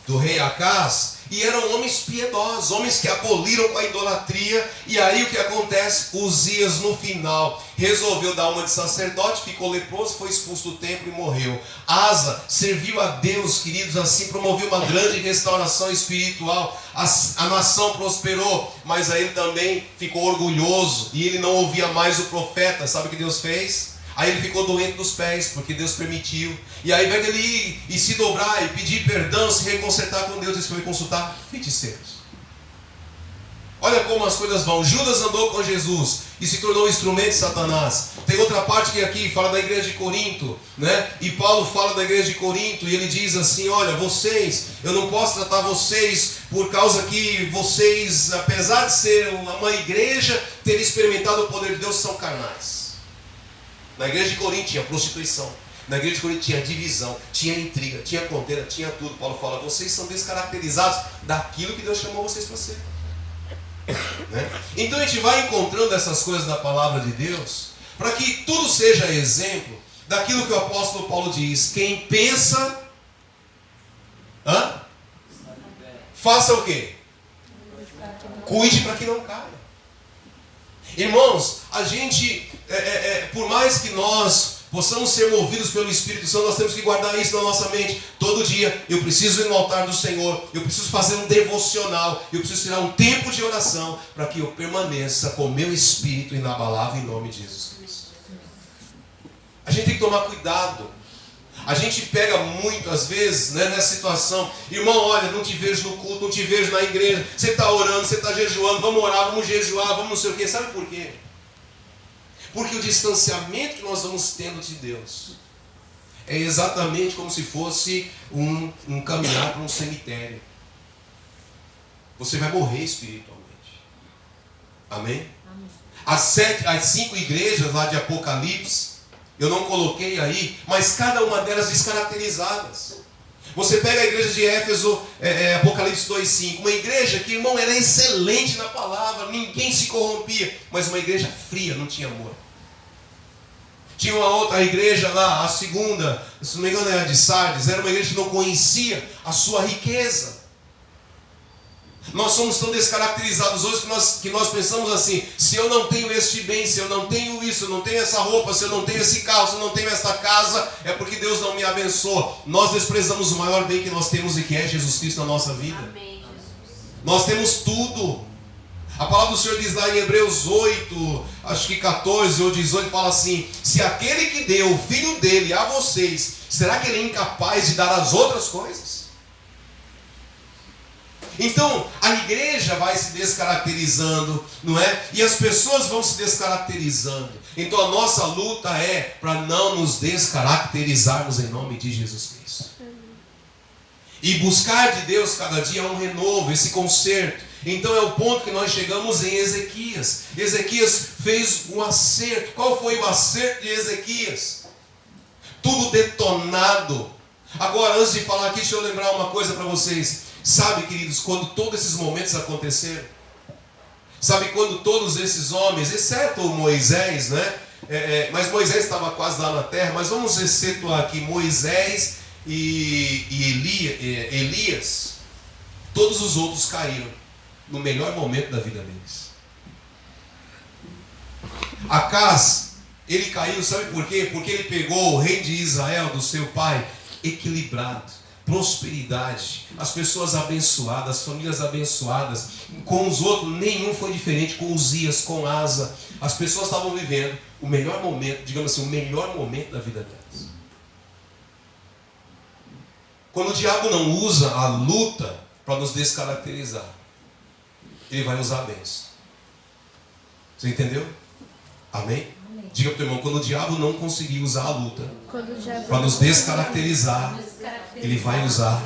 Speaker 1: do rei Acaz, e eram homens piedosos, homens que aboliram com a idolatria. E aí o que acontece? Uzias no final resolveu dar uma de sacerdote, ficou leproso, foi expulso do templo e morreu. Asa serviu a Deus, queridos, assim promoveu uma grande restauração espiritual. A nação prosperou, mas aí ele também ficou orgulhoso e ele não ouvia mais o profeta. Sabe o que Deus fez? Aí ele ficou doente dos pés, porque Deus permitiu. E aí, ao invés dele ir e se dobrar e pedir perdão, se reconsertar com Deus, ele foi consultar feiticeiros. Olha como as coisas vão. Judas andou com Jesus e se tornou um instrumento de Satanás. Tem outra parte que aqui fala da igreja de Corinto, né? E Paulo fala da igreja de Corinto e ele diz assim: olha, eu não posso tratar vocês por causa que vocês, apesar de ser uma igreja, terem experimentado o poder de Deus, são carnais. Na igreja de Corinto tinha prostituição, na igreja de Corinto tinha divisão, tinha intriga, tinha contenda, tinha tudo. Paulo fala: vocês são descaracterizados daquilo que Deus chamou vocês para ser, né? Então a gente vai encontrando essas coisas da palavra de Deus, para que tudo seja exemplo daquilo que o apóstolo Paulo diz: quem pensa, faça o quê? Cuide para que não caia. Irmãos, a gente, por mais que nós possamos ser movidos pelo Espírito Santo, nós temos que guardar isso na nossa mente. Todo dia eu preciso ir no altar do Senhor, eu preciso fazer um devocional, eu preciso tirar um tempo de oração para que eu permaneça com meu espírito inabalável em nome de Jesus Cristo. A gente tem que tomar cuidado. A gente pega muito, às vezes, né, nessa situação: irmão, olha, não te vejo no culto, não te vejo na igreja, você está orando, você está jejuando, vamos orar, vamos jejuar, vamos não sei o quê. Sabe por quê? Porque o distanciamento que nós vamos tendo de Deus é exatamente como se fosse um caminhar para um cemitério. Você vai morrer espiritualmente. Amém? Amém. As 5 igrejas lá de Apocalipse, eu não coloquei aí, mas cada uma delas descaracterizadas. Você pega a igreja de Éfeso, Apocalipse 2:5, uma igreja que, irmão, era excelente na palavra, ninguém se corrompia, mas uma igreja fria, não tinha amor. Tinha uma outra igreja lá, a segunda, se não me engano era de Sardes, era uma igreja que não conhecia a sua riqueza. Nós somos tão descaracterizados hoje que nós pensamos assim: se eu não tenho este bem, se eu não tenho isso, eu não tenho essa roupa, se eu não tenho esse carro, se eu não tenho esta casa, é porque Deus não me abençoa. Nós desprezamos o maior bem que nós temos e que é Jesus Cristo na nossa vida. Amém, Jesus. Nós temos tudo. A palavra do Senhor diz lá em Hebreus 8, acho que 14 ou 18, fala assim: se aquele que deu o Filho dele a vocês, será que ele é incapaz de dar as outras coisas? Então, a igreja vai se descaracterizando, não é? E as pessoas vão se descaracterizando. Então, a nossa luta é para não nos descaracterizarmos em nome de Jesus Cristo. E buscar de Deus cada dia é um renovo, esse conserto. Então é o ponto que nós chegamos em Ezequias. Ezequias fez um acerto. Qual foi o acerto de Ezequias? Tudo detonado. Agora, antes de falar aqui, deixa eu lembrar uma coisa para vocês. Sabe, queridos, quando todos esses momentos aconteceram? Sabe quando todos esses homens, exceto Moisés, né? Mas Moisés estava quase lá na terra. Mas vamos excetuar aqui Moisés e Elias. Todos os outros caíram no melhor momento da vida deles. Acás, ele caiu, sabe por quê? Porque ele pegou o rei de Israel, do seu pai, equilibrado, prosperidade, as pessoas abençoadas, as famílias abençoadas. Com os outros, nenhum foi diferente. Com Uzias, com Asa, as pessoas estavam vivendo o melhor momento, digamos assim, o melhor momento da vida delas. Quando o diabo não usa a luta para nos descaracterizar, ele vai usar a bênção. Você entendeu? Amém? Amém. Diga para o teu irmão, quando o diabo não conseguir usar a luta para nos descaracterizar, ele vai usar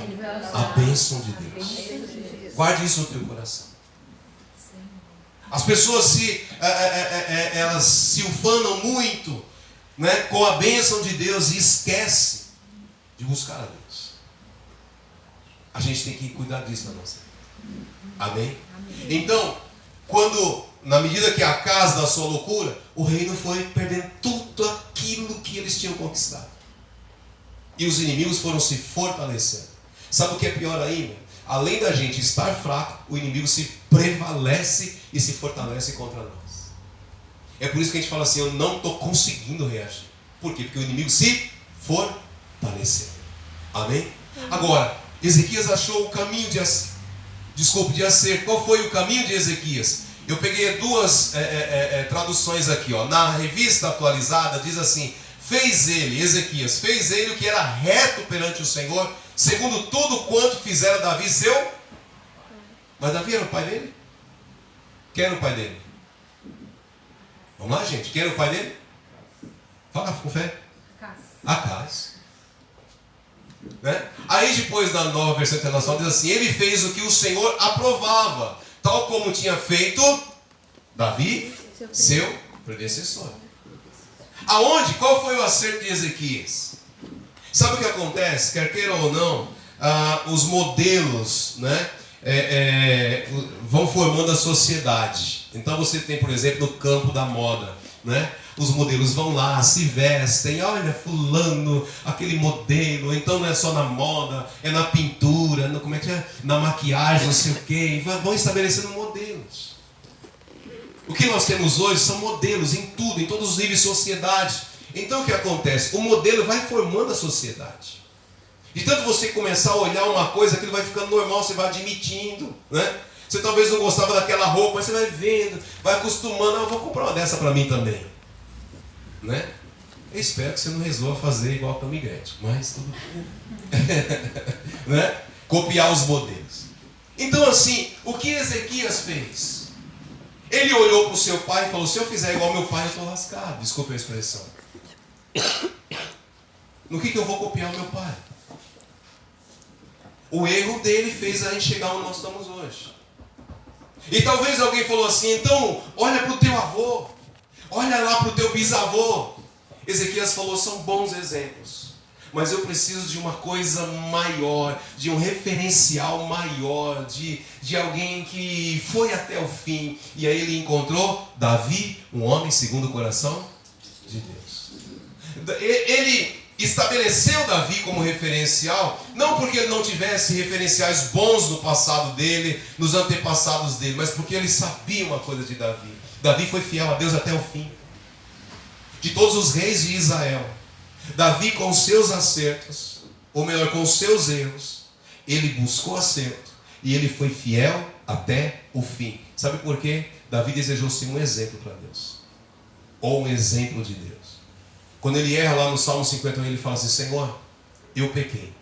Speaker 1: a bênção de Deus. Guarde isso no teu coração. As pessoas elas se ufanam muito, né, com a bênção de Deus e esquecem de buscar a Deus. A gente tem que cuidar disso na nossa vida. Amém? Então, na medida que a casa da sua loucura, o reino foi perdendo tudo aquilo que eles tinham conquistado. E os inimigos foram se fortalecendo. Sabe o que é pior ainda? Além da gente estar fraco, o inimigo se prevalece e se fortalece contra nós. É por isso que a gente fala assim, eu não estou conseguindo reagir. Por quê? Porque o inimigo se fortaleceu. Amém? Agora, Ezequias achou o caminho de acerto. Qual foi o caminho de Ezequias? Eu peguei duas traduções aqui. Na revista atualizada diz assim: Ezequias fez ele o que era reto perante o Senhor, segundo tudo quanto fizera Davi seu. Mas Davi era o pai dele? Quem era o pai dele? Vamos lá, gente. Quem era o pai dele? Fala com fé. Acás. Né? Aí depois na nova versão internacional diz assim: ele fez o que o Senhor aprovava, tal como tinha feito Davi, seu predecessor. Aonde? Qual foi o acerto de Ezequias? Sabe o que acontece? Quer queira ou não, os modelos, né, vão formando a sociedade. Então você tem, por exemplo, no campo da moda, né? Os modelos vão lá, se vestem, olha fulano, aquele modelo. Então não é só na moda, é na pintura, na maquiagem, não sei o quê. Vão estabelecendo modelos. O que nós temos hoje são modelos em tudo, em todos os níveis de sociedade. Então o que acontece? O modelo vai formando a sociedade. De tanto você começar a olhar uma coisa, aquilo vai ficando normal, você vai admitindo, né? Você talvez não gostava daquela roupa, mas você vai vendo, vai acostumando. Eu vou comprar uma dessa para mim também. Né? Eu espero que você não resolva fazer igual a Tomigante, mas tudo né? Copiar os modelos. Então assim, o que Ezequias fez? Ele olhou para o seu pai e falou: se eu fizer igual meu pai, eu estou lascado. Desculpe a expressão. No que eu vou copiar o meu pai? O erro dele fez a gente chegar onde nós estamos hoje. E talvez alguém falou assim: então olha para o teu avô, olha lá para o teu bisavô. Ezequias falou: são bons exemplos, mas eu preciso de uma coisa maior, de um referencial maior, de alguém que foi até o fim. E aí ele encontrou Davi, um homem segundo o coração de Deus. Ele estabeleceu Davi como referencial, não porque ele não tivesse referenciais bons no passado dele, nos antepassados dele, mas porque ele sabia uma coisa de Davi. Davi foi fiel a Deus até o fim. De todos os reis de Israel, Davi, com os seus acertos, ou melhor, com os seus erros, ele buscou acerto e ele foi fiel até o fim. Sabe por quê? Davi desejou ser um exemplo para Deus, ou um exemplo de Deus. Quando ele erra lá no Salmo 51, ele fala assim: Senhor, eu pequei.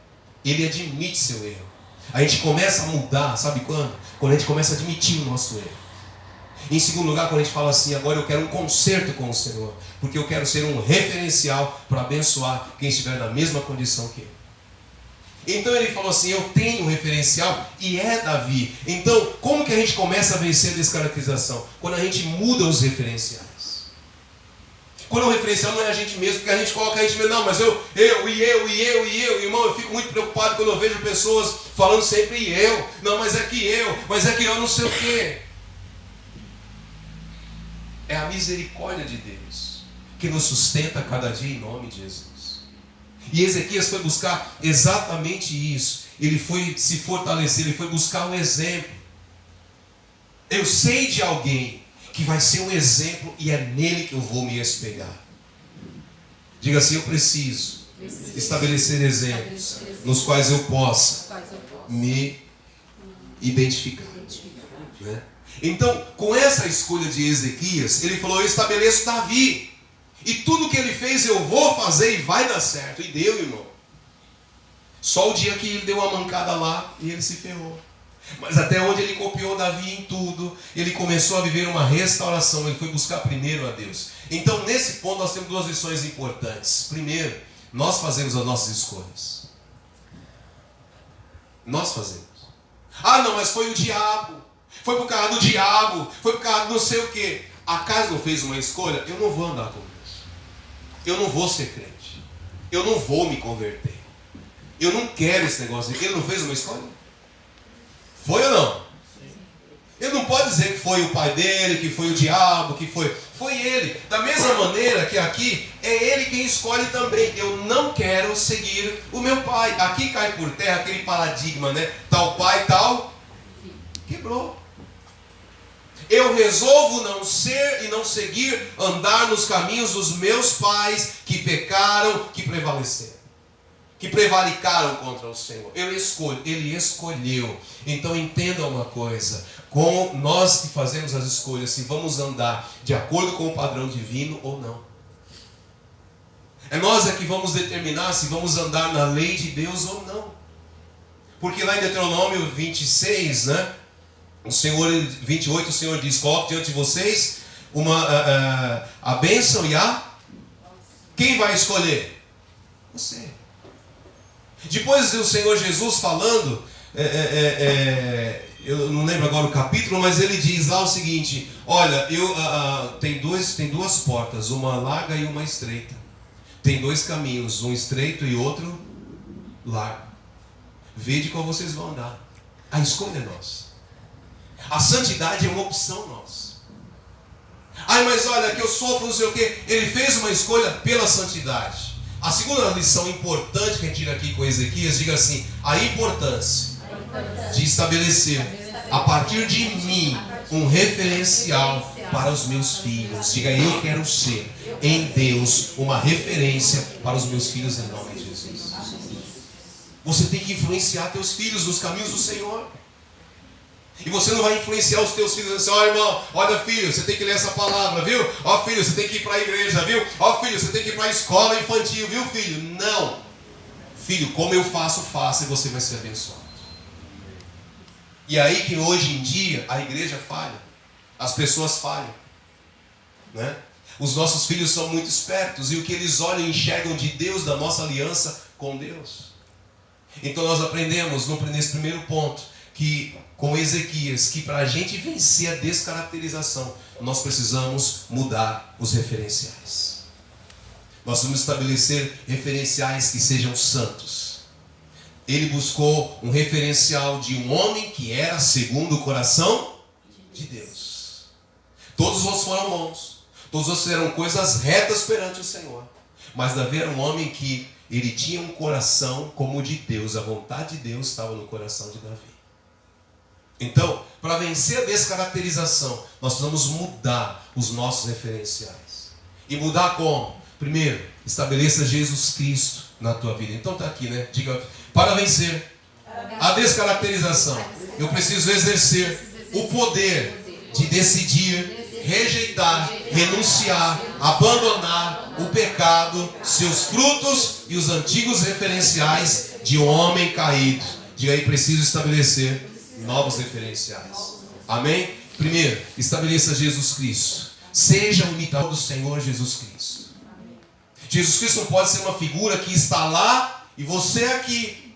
Speaker 1: Ele admite seu erro. A gente começa a mudar, sabe quando? Quando a gente começa a admitir o nosso erro. Em segundo lugar, quando a gente fala assim: agora eu quero um conserto com o Senhor, porque eu quero ser um referencial para abençoar quem estiver na mesma condição que eu. Então ele falou assim, eu tenho um referencial e é Davi. Então, como que a gente começa a vencer a descaracterização? Quando a gente muda os referenciais. Quando o referencial não é a gente mesmo, porque a gente coloca a gente mesmo, não, mas eu, irmão, eu fico muito preocupado quando eu vejo pessoas falando sempre eu, não, mas é que eu não sei o quê. É a misericórdia de Deus que nos sustenta a cada dia em nome de Jesus. E Ezequias foi buscar exatamente isso. Ele foi se fortalecer, ele foi buscar um exemplo. Eu sei de alguém que vai ser um exemplo e é nele que eu vou me espelhar. Diga assim, eu preciso estabelecer exemplos nos quais eu possa me identificar. Né? Então, com essa escolha de Ezequias, ele falou, eu estabeleço Davi. E tudo que ele fez eu vou fazer e vai dar certo. E deu, irmão. Só o dia que ele deu uma mancada lá e ele se ferrou. Mas até onde ele copiou Davi em tudo, ele começou a viver uma restauração. Ele foi buscar primeiro a Deus. Então nesse ponto nós temos duas lições importantes. Primeiro, nós fazemos as nossas escolhas. Nós fazemos. Ah não, mas foi o diabo. Foi por causa do diabo. Foi por causa do não sei o quê. Acaso não fez uma escolha? Eu não vou andar com Deus. Eu não vou ser crente. Eu não vou me converter. Eu não quero esse negócio. Ele não fez uma escolha? Foi ou não? Ele não pode dizer que foi o pai dele, que foi o diabo, que foi... Foi ele. Da mesma maneira que aqui, é ele quem escolhe também. Eu não quero seguir o meu pai. Aqui cai por terra aquele paradigma, né? Tal pai, tal... Quebrou. Eu resolvo não ser e não seguir, andar nos caminhos dos meus pais que pecaram, que prevaleceram, que prevaricaram contra o Senhor. Eu escolho, ele escolheu. Então entenda uma coisa, com nós que fazemos as escolhas, se vamos andar de acordo com o padrão divino ou não. É nós que vamos determinar se vamos andar na lei de Deus ou não. Porque lá em Deuteronômio 26, né? O Senhor, 28, o Senhor diz, coloque diante de vocês a bênção e a... Quem vai escolher? Você. Depois do Senhor Jesus falando, eu não lembro agora o capítulo, mas ele diz lá o seguinte, olha, tem duas portas, uma larga e uma estreita. Tem dois caminhos, um estreito e outro largo. Vede qual vocês vão andar. A escolha é nossa. A santidade é uma opção nossa. Ai, mas olha, que eu sofro, não sei o quê. Ele fez uma escolha pela santidade. A segunda lição importante que a gente tira aqui com Ezequias, diga assim, a importância de estabelecer, a partir de mim, um referencial para os meus filhos. Diga, eu quero ser, em Deus, uma referência para os meus filhos em nome de Jesus. Você tem que influenciar teus filhos nos caminhos do Senhor. E você não vai influenciar os teus filhos assim, ó irmão, olha filho, você tem que ler essa palavra, viu? Ó filho, você tem que ir para a igreja, viu? Ó filho, você tem que ir para a escola infantil, viu filho? Não. Filho, como eu faço, faça e você vai ser abençoado. E aí que hoje em dia a igreja falha. As pessoas falham. Né? Os nossos filhos são muito espertos e o que eles olham e enxergam de Deus, da nossa aliança com Deus. Então nós aprendemos nesse primeiro ponto, que com Ezequias, que para a gente vencer a descaracterização, nós precisamos mudar os referenciais. Nós vamos estabelecer referenciais que sejam santos. Ele buscou um referencial de um homem que era segundo o coração de Deus. Todos os outros foram bons, todos os outros fizeram coisas retas perante o Senhor. Mas Davi era um homem que ele tinha um coração como o de Deus, a vontade de Deus estava no coração de Davi. Então, para vencer a descaracterização, nós precisamos mudar os nossos referenciais. E mudar como? Primeiro, estabeleça Jesus Cristo na tua vida. Então está aqui, né? Diga, para vencer a descaracterização, eu preciso exercer o poder de decidir, rejeitar, renunciar, abandonar o pecado, seus frutos e os antigos referenciais de um homem caído. Diga aí, preciso estabelecer novos referenciais. Amém? Primeiro, estabeleça Jesus Cristo. Seja o imitador do Senhor Jesus Cristo. Jesus Cristo não pode ser uma figura que está lá e você aqui.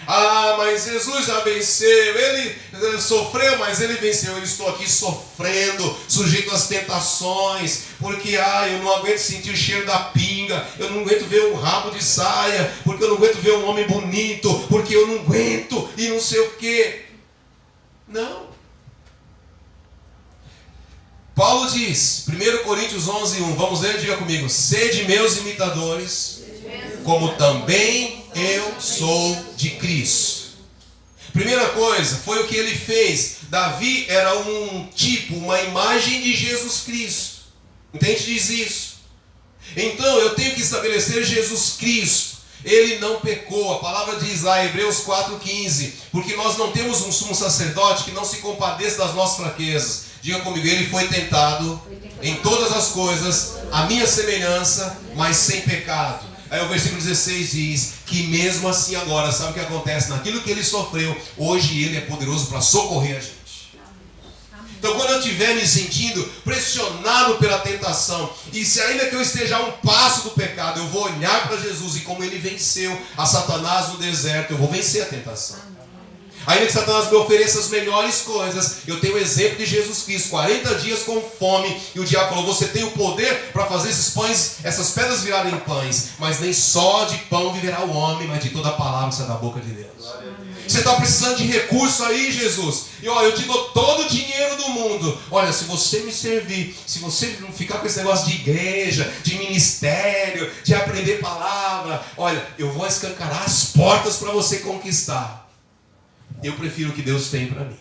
Speaker 1: Ah, mas Jesus já venceu, ele sofreu, mas ele venceu. Eu estou aqui sofrendo, sujeito às tentações, porque eu não aguento sentir o cheiro da pinga, eu não aguento ver um rabo de saia, porque eu não aguento ver um homem bonito, porque eu não aguento e não sei o quê. Não. Paulo diz, 1 Coríntios 11:1, vamos ler, diga comigo: sede meus imitadores, como também eu sou de Cristo. Primeira coisa, foi o que ele fez. Davi era um tipo, uma imagem de Jesus Cristo. Entende? Diz isso. Então eu tenho que estabelecer Jesus Cristo. Ele não pecou. A palavra diz lá, Hebreus 4:15, porque nós não temos um sumo sacerdote que não se compadeça das nossas fraquezas. Diga comigo: ele foi tentado em todas as coisas, a minha semelhança, mas sem pecado. Aí o versículo 16 diz que mesmo assim agora, sabe o que acontece? Naquilo que ele sofreu, hoje ele é poderoso para socorrer a gente. Então quando eu estiver me sentindo pressionado pela tentação, e se ainda que eu esteja a um passo do pecado, eu vou olhar para Jesus, e como ele venceu a Satanás no deserto, eu vou vencer a tentação. Ainda que Satanás me ofereça as melhores coisas, eu tenho o exemplo de Jesus Cristo, 40 dias com fome, e o diabo falou: você tem o poder para fazer esses pães, essas pedras virarem pães, mas nem só de pão viverá o homem, mas de toda a palavra que sai da boca de Deus. Você está precisando de recurso aí, Jesus? E olha, eu te dou todo o dinheiro do mundo. Olha, se você me servir, se você não ficar com esse negócio de igreja, de ministério, de aprender palavra, olha, eu vou escancarar as portas para você conquistar. Eu prefiro o que Deus tem para mim.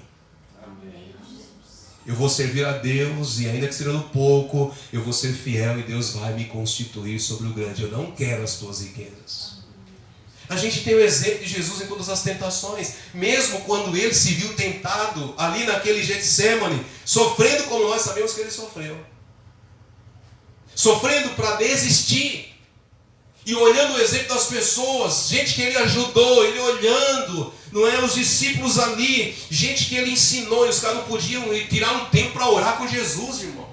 Speaker 1: Eu vou servir a Deus, e ainda que seja no pouco, eu vou ser fiel, e Deus vai me constituir sobre o grande. Eu não quero as tuas riquezas. A gente tem o exemplo de Jesus em todas as tentações. Mesmo quando ele se viu tentado ali naquele Getsêmani, sofrendo como nós sabemos que ele sofreu, sofrendo para desistir, e olhando o exemplo das pessoas, gente que ele ajudou, ele olhando, não é, os discípulos ali, gente que ele ensinou, e os caras não podiam tirar um tempo para orar com Jesus, irmão.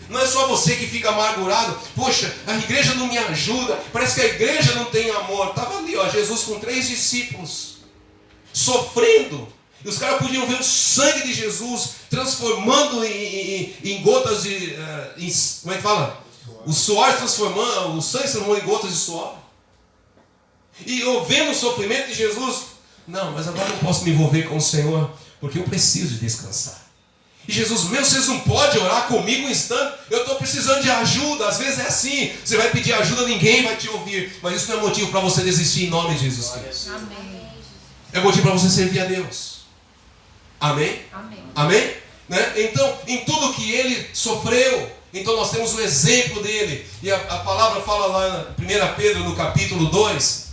Speaker 1: Não é só você que fica amargurado: poxa, a igreja não me ajuda, parece que a igreja não tem amor. Estava ali, Jesus com 3 discípulos, sofrendo, e os caras podiam ver o sangue de Jesus transformando em gotas de, como é que fala? O suor transformando, o sangue transformando em gotas de suor. E eu vendo o sofrimento de Jesus, não, mas agora eu não posso me envolver com o Senhor, porque eu preciso de descansar. E Jesus: vocês não podem orar comigo um instante? Eu estou precisando de ajuda. Às vezes é assim, você vai pedir ajuda, ninguém vai te ouvir, mas isso não é motivo para você desistir em nome de Jesus Cristo. Amém. É motivo para você servir a Deus. Amém? Amém? Amém? Né? Então, em tudo que ele sofreu, então nós temos o exemplo dele. E a palavra fala lá em 1 Pedro, no capítulo 2,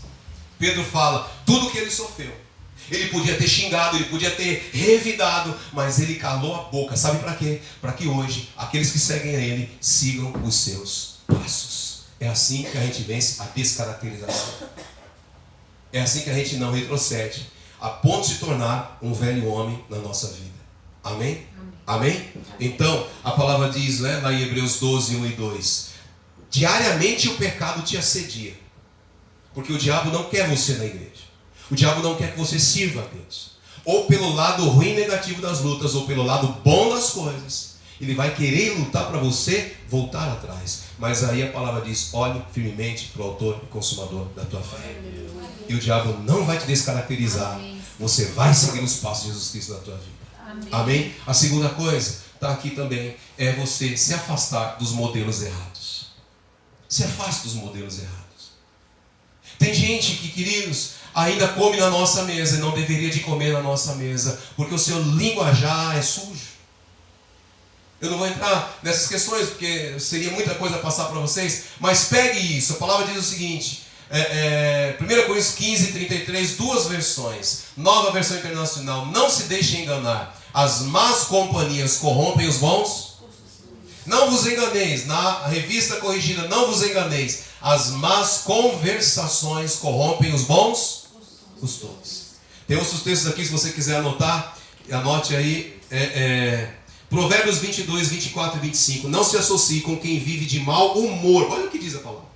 Speaker 1: Pedro fala tudo que ele sofreu. Ele podia ter xingado, ele podia ter revidado, mas ele calou a boca. Sabe para quê? Para que hoje aqueles que seguem a ele sigam os seus passos. É assim que a gente vence a descaracterização. É assim que a gente não retrocede, a ponto de se tornar um velho homem na nossa vida. Amém? Amém? Então, a palavra diz, né, lá em Hebreus 12, 1 e 2: diariamente o pecado te assedia, porque o diabo não quer você na igreja. O diabo não quer que você sirva a Deus. Ou pelo lado ruim, negativo das lutas, ou pelo lado bom das coisas. Ele vai querer lutar para você voltar atrás. Mas aí a palavra diz: olhe firmemente para o autor e consumador da tua fé. E o diabo não vai te descaracterizar. Você vai seguir os passos de Jesus Cristo na tua vida. Amém? A segunda coisa, está aqui também, é você se afastar dos modelos errados. Se afaste dos modelos errados. Tem gente que, queridos, ainda come na nossa mesa e não deveria de comer na nossa mesa, porque o seu linguajar é sujo. Eu não vou entrar nessas questões, porque seria muita coisa a passar para vocês, mas pegue isso. A palavra diz o seguinte, 1 Coríntios 15, 33, 2 versões, Nova Versão Internacional: não se deixe enganar, as más companhias corrompem os bons. Não vos enganeis, na revista corrigida: não vos enganeis, as más conversações corrompem os bons costumes. Tem outros textos aqui, se você quiser anotar, anote aí, Provérbios 22, 24 e 25. Não se associe com quem vive de mau humor. Olha o que diz a palavra.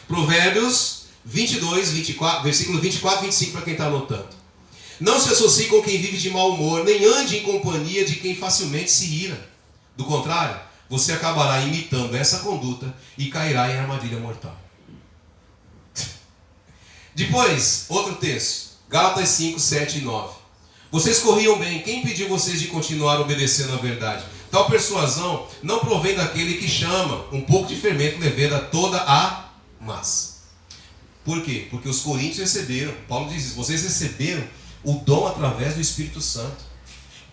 Speaker 1: Provérbios 22, 24, versículo 24 e 25 para quem está anotando. Não se associe com quem vive de mau humor, nem ande em companhia de quem facilmente se ira. Do contrário, você acabará imitando essa conduta e cairá em armadilha mortal. Depois, outro texto, Gálatas 5, 7 e 9. Vocês corriam bem, quem impediu vocês de continuar obedecendo à verdade? Tal persuasão não provém daquele que chama, um pouco de fermento leveda toda a massa. Por quê? Porque os coríntios receberam, Paulo diz isso, vocês receberam o dom através do Espírito Santo.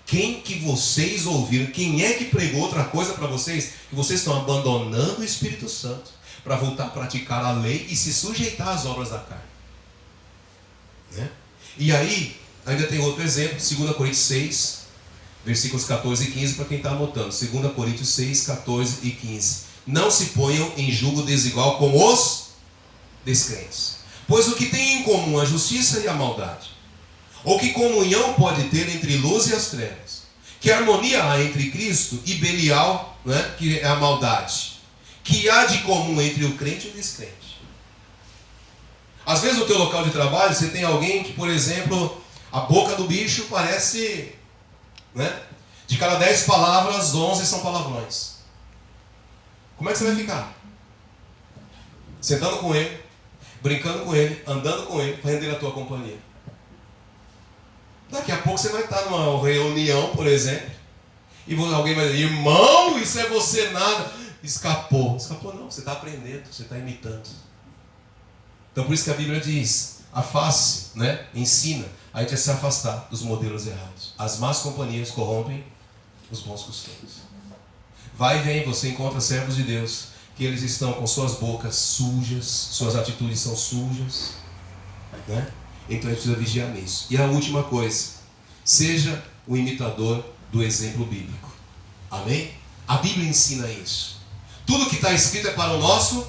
Speaker 1: Quem que vocês ouviram? Quem é que pregou outra coisa para vocês? Que vocês estão abandonando o Espírito Santo para voltar a praticar a lei e se sujeitar às obras da carne. Né? E aí, ainda tem outro exemplo, 2 Coríntios 6, versículos 14 e 15, para quem está anotando. 2 Coríntios 6, 14 e 15. Não se ponham em julgo desigual com os descrentes. Pois o que tem em comum a justiça e a maldade? Ou que comunhão pode ter entre luz e as trevas? Que harmonia há entre Cristo e Belial, né, que é a maldade? Que há de comum entre o crente e o descrente? Às vezes no teu local de trabalho você tem alguém que, por exemplo, a boca do bicho parece, né, de cada 10 palavras, 11 são palavrões. Como é que você vai ficar? Sentando com ele, brincando com ele, andando com ele, para render a tua companhia. Daqui a pouco você vai estar numa reunião, por exemplo, e alguém vai dizer, irmão, isso é você nada. Escapou. Escapou não, você está aprendendo, você está imitando. Então por isso que a Bíblia diz, afaste, né? Ensina a gente a se afastar dos modelos errados. As más companhias corrompem os bons costumes. Vai e vem, você encontra servos de Deus, que eles estão com suas bocas sujas, suas atitudes são sujas, né? Então a gente precisa vigiar nisso. E a última coisa, seja o imitador do exemplo bíblico. Amém? A Bíblia ensina isso. Tudo que está escrito é para o nosso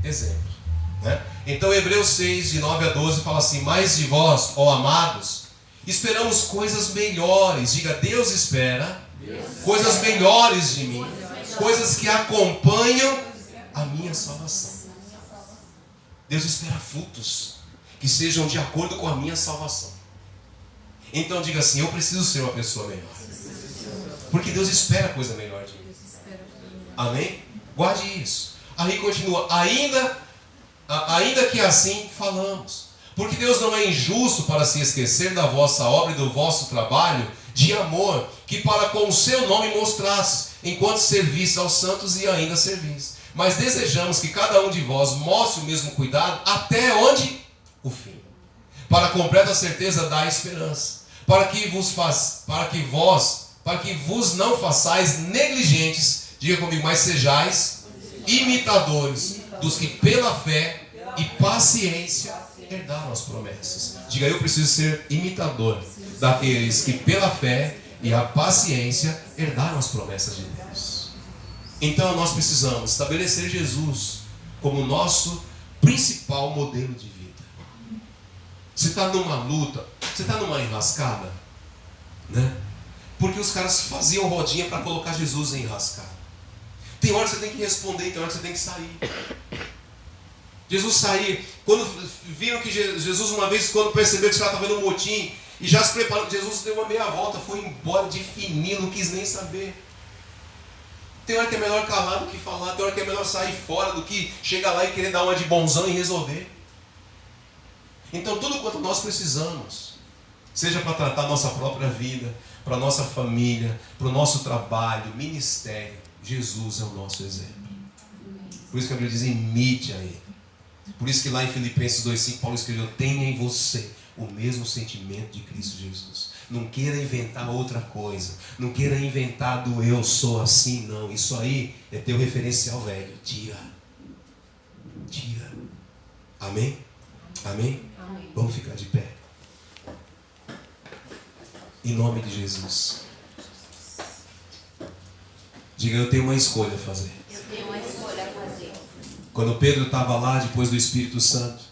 Speaker 1: exemplo, né? Então Hebreus 6, de 9 a 12 fala assim, mas de vós, ó amados, esperamos coisas melhores. Diga, Deus espera coisas melhores de mim, coisas que acompanham a minha salvação. Deus espera frutos que sejam de acordo com a minha salvação. Então diga assim, eu preciso ser uma pessoa melhor, porque Deus espera coisa melhor de mim. Amém? Guarde isso. Aí continua, ainda que assim falamos, porque Deus não é injusto para se esquecer da vossa obra e do vosso trabalho de amor, que para com o seu nome mostrasse, enquanto servisse aos santos e ainda servis. Mas desejamos que cada um de vós mostre o mesmo cuidado até onde? O fim, para a completa certeza da esperança, para que vos não façais negligentes, diga comigo, mas sejais imitadores dos que pela fé e paciência herdaram as promessas. Diga, eu preciso ser imitador daqueles que pela fé e a paciência herdaram as promessas de Deus. Então nós precisamos estabelecer Jesus como nosso principal modelo de vida. Você está numa luta, você está numa enrascada, né? Porque os caras faziam rodinha para colocar Jesus em enrascada. Tem hora que você tem que responder, tem hora que você tem que sair. Jesus saía, quando viram que Jesus uma vez, quando percebeu que os caras estavam vendo um motim, e já se preparando, Jesus deu uma meia volta, foi embora de fininho, não quis nem saber. Tem hora que é melhor calar do que falar, tem hora que é melhor sair fora do que chegar lá e querer dar uma de bonzão e resolver. Então tudo quanto nós precisamos, seja para tratar a nossa própria vida, para a nossa família, para o nosso trabalho, ministério, Jesus é o nosso exemplo. Por isso que a Bíblia diz, imite a Ele. Por isso que lá em Filipenses 2,5 Paulo escreveu, tenha em você o mesmo sentimento de Cristo Jesus. Não queira inventar outra coisa, não queira inventar do eu sou assim, não. Isso aí é teu referencial velho. Tira. Amém? Amém? Amém. Vamos ficar de pé. Em nome de Jesus. Diga, eu tenho uma escolha a fazer. Quando Pedro estava lá, depois do Espírito Santo,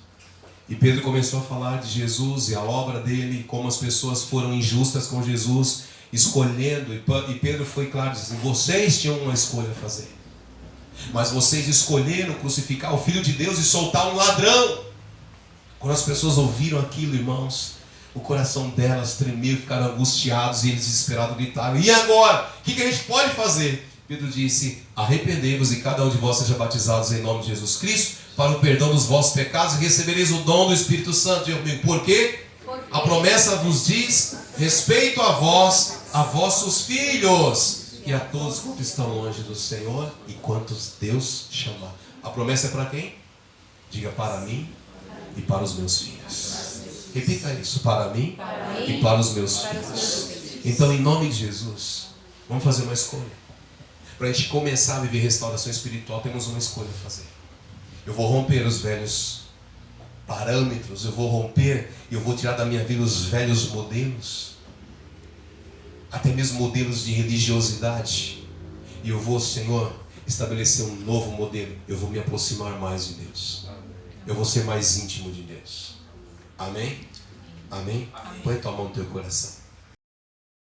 Speaker 1: e Pedro começou a falar de Jesus e a obra dele, como as pessoas foram injustas com Jesus, escolhendo, e Pedro foi claro, dizendo, vocês tinham uma escolha a fazer, mas vocês escolheram crucificar o Filho de Deus e soltar um ladrão. Quando as pessoas ouviram aquilo, irmãos, o coração delas tremeu, ficaram angustiados e eles desesperados gritaram: e agora? O que a gente pode fazer? Pedro disse: arrependei-vos e cada um de vós seja batizados em nome de Jesus Cristo para o perdão dos vossos pecados e recebereis o dom do Espírito Santo. Por quê? A promessa vos diz respeito a vós, a vossos filhos e a todos quantos estão longe do Senhor e quantos Deus chamar. A promessa é para quem? Diga: para mim e para os meus filhos. Repita isso: para mim e para os meus filhos. Então, em nome de Jesus, vamos fazer uma escolha. Para a gente começar a viver restauração espiritual, temos uma escolha a fazer. Eu vou romper os velhos parâmetros, eu vou romper e eu vou tirar da minha vida os velhos modelos, até mesmo modelos de religiosidade, e eu vou, Senhor, estabelecer um novo modelo. Eu vou me aproximar mais de Deus, eu vou ser mais íntimo de Deus. Amém? Amém? Põe tua mão no teu coração.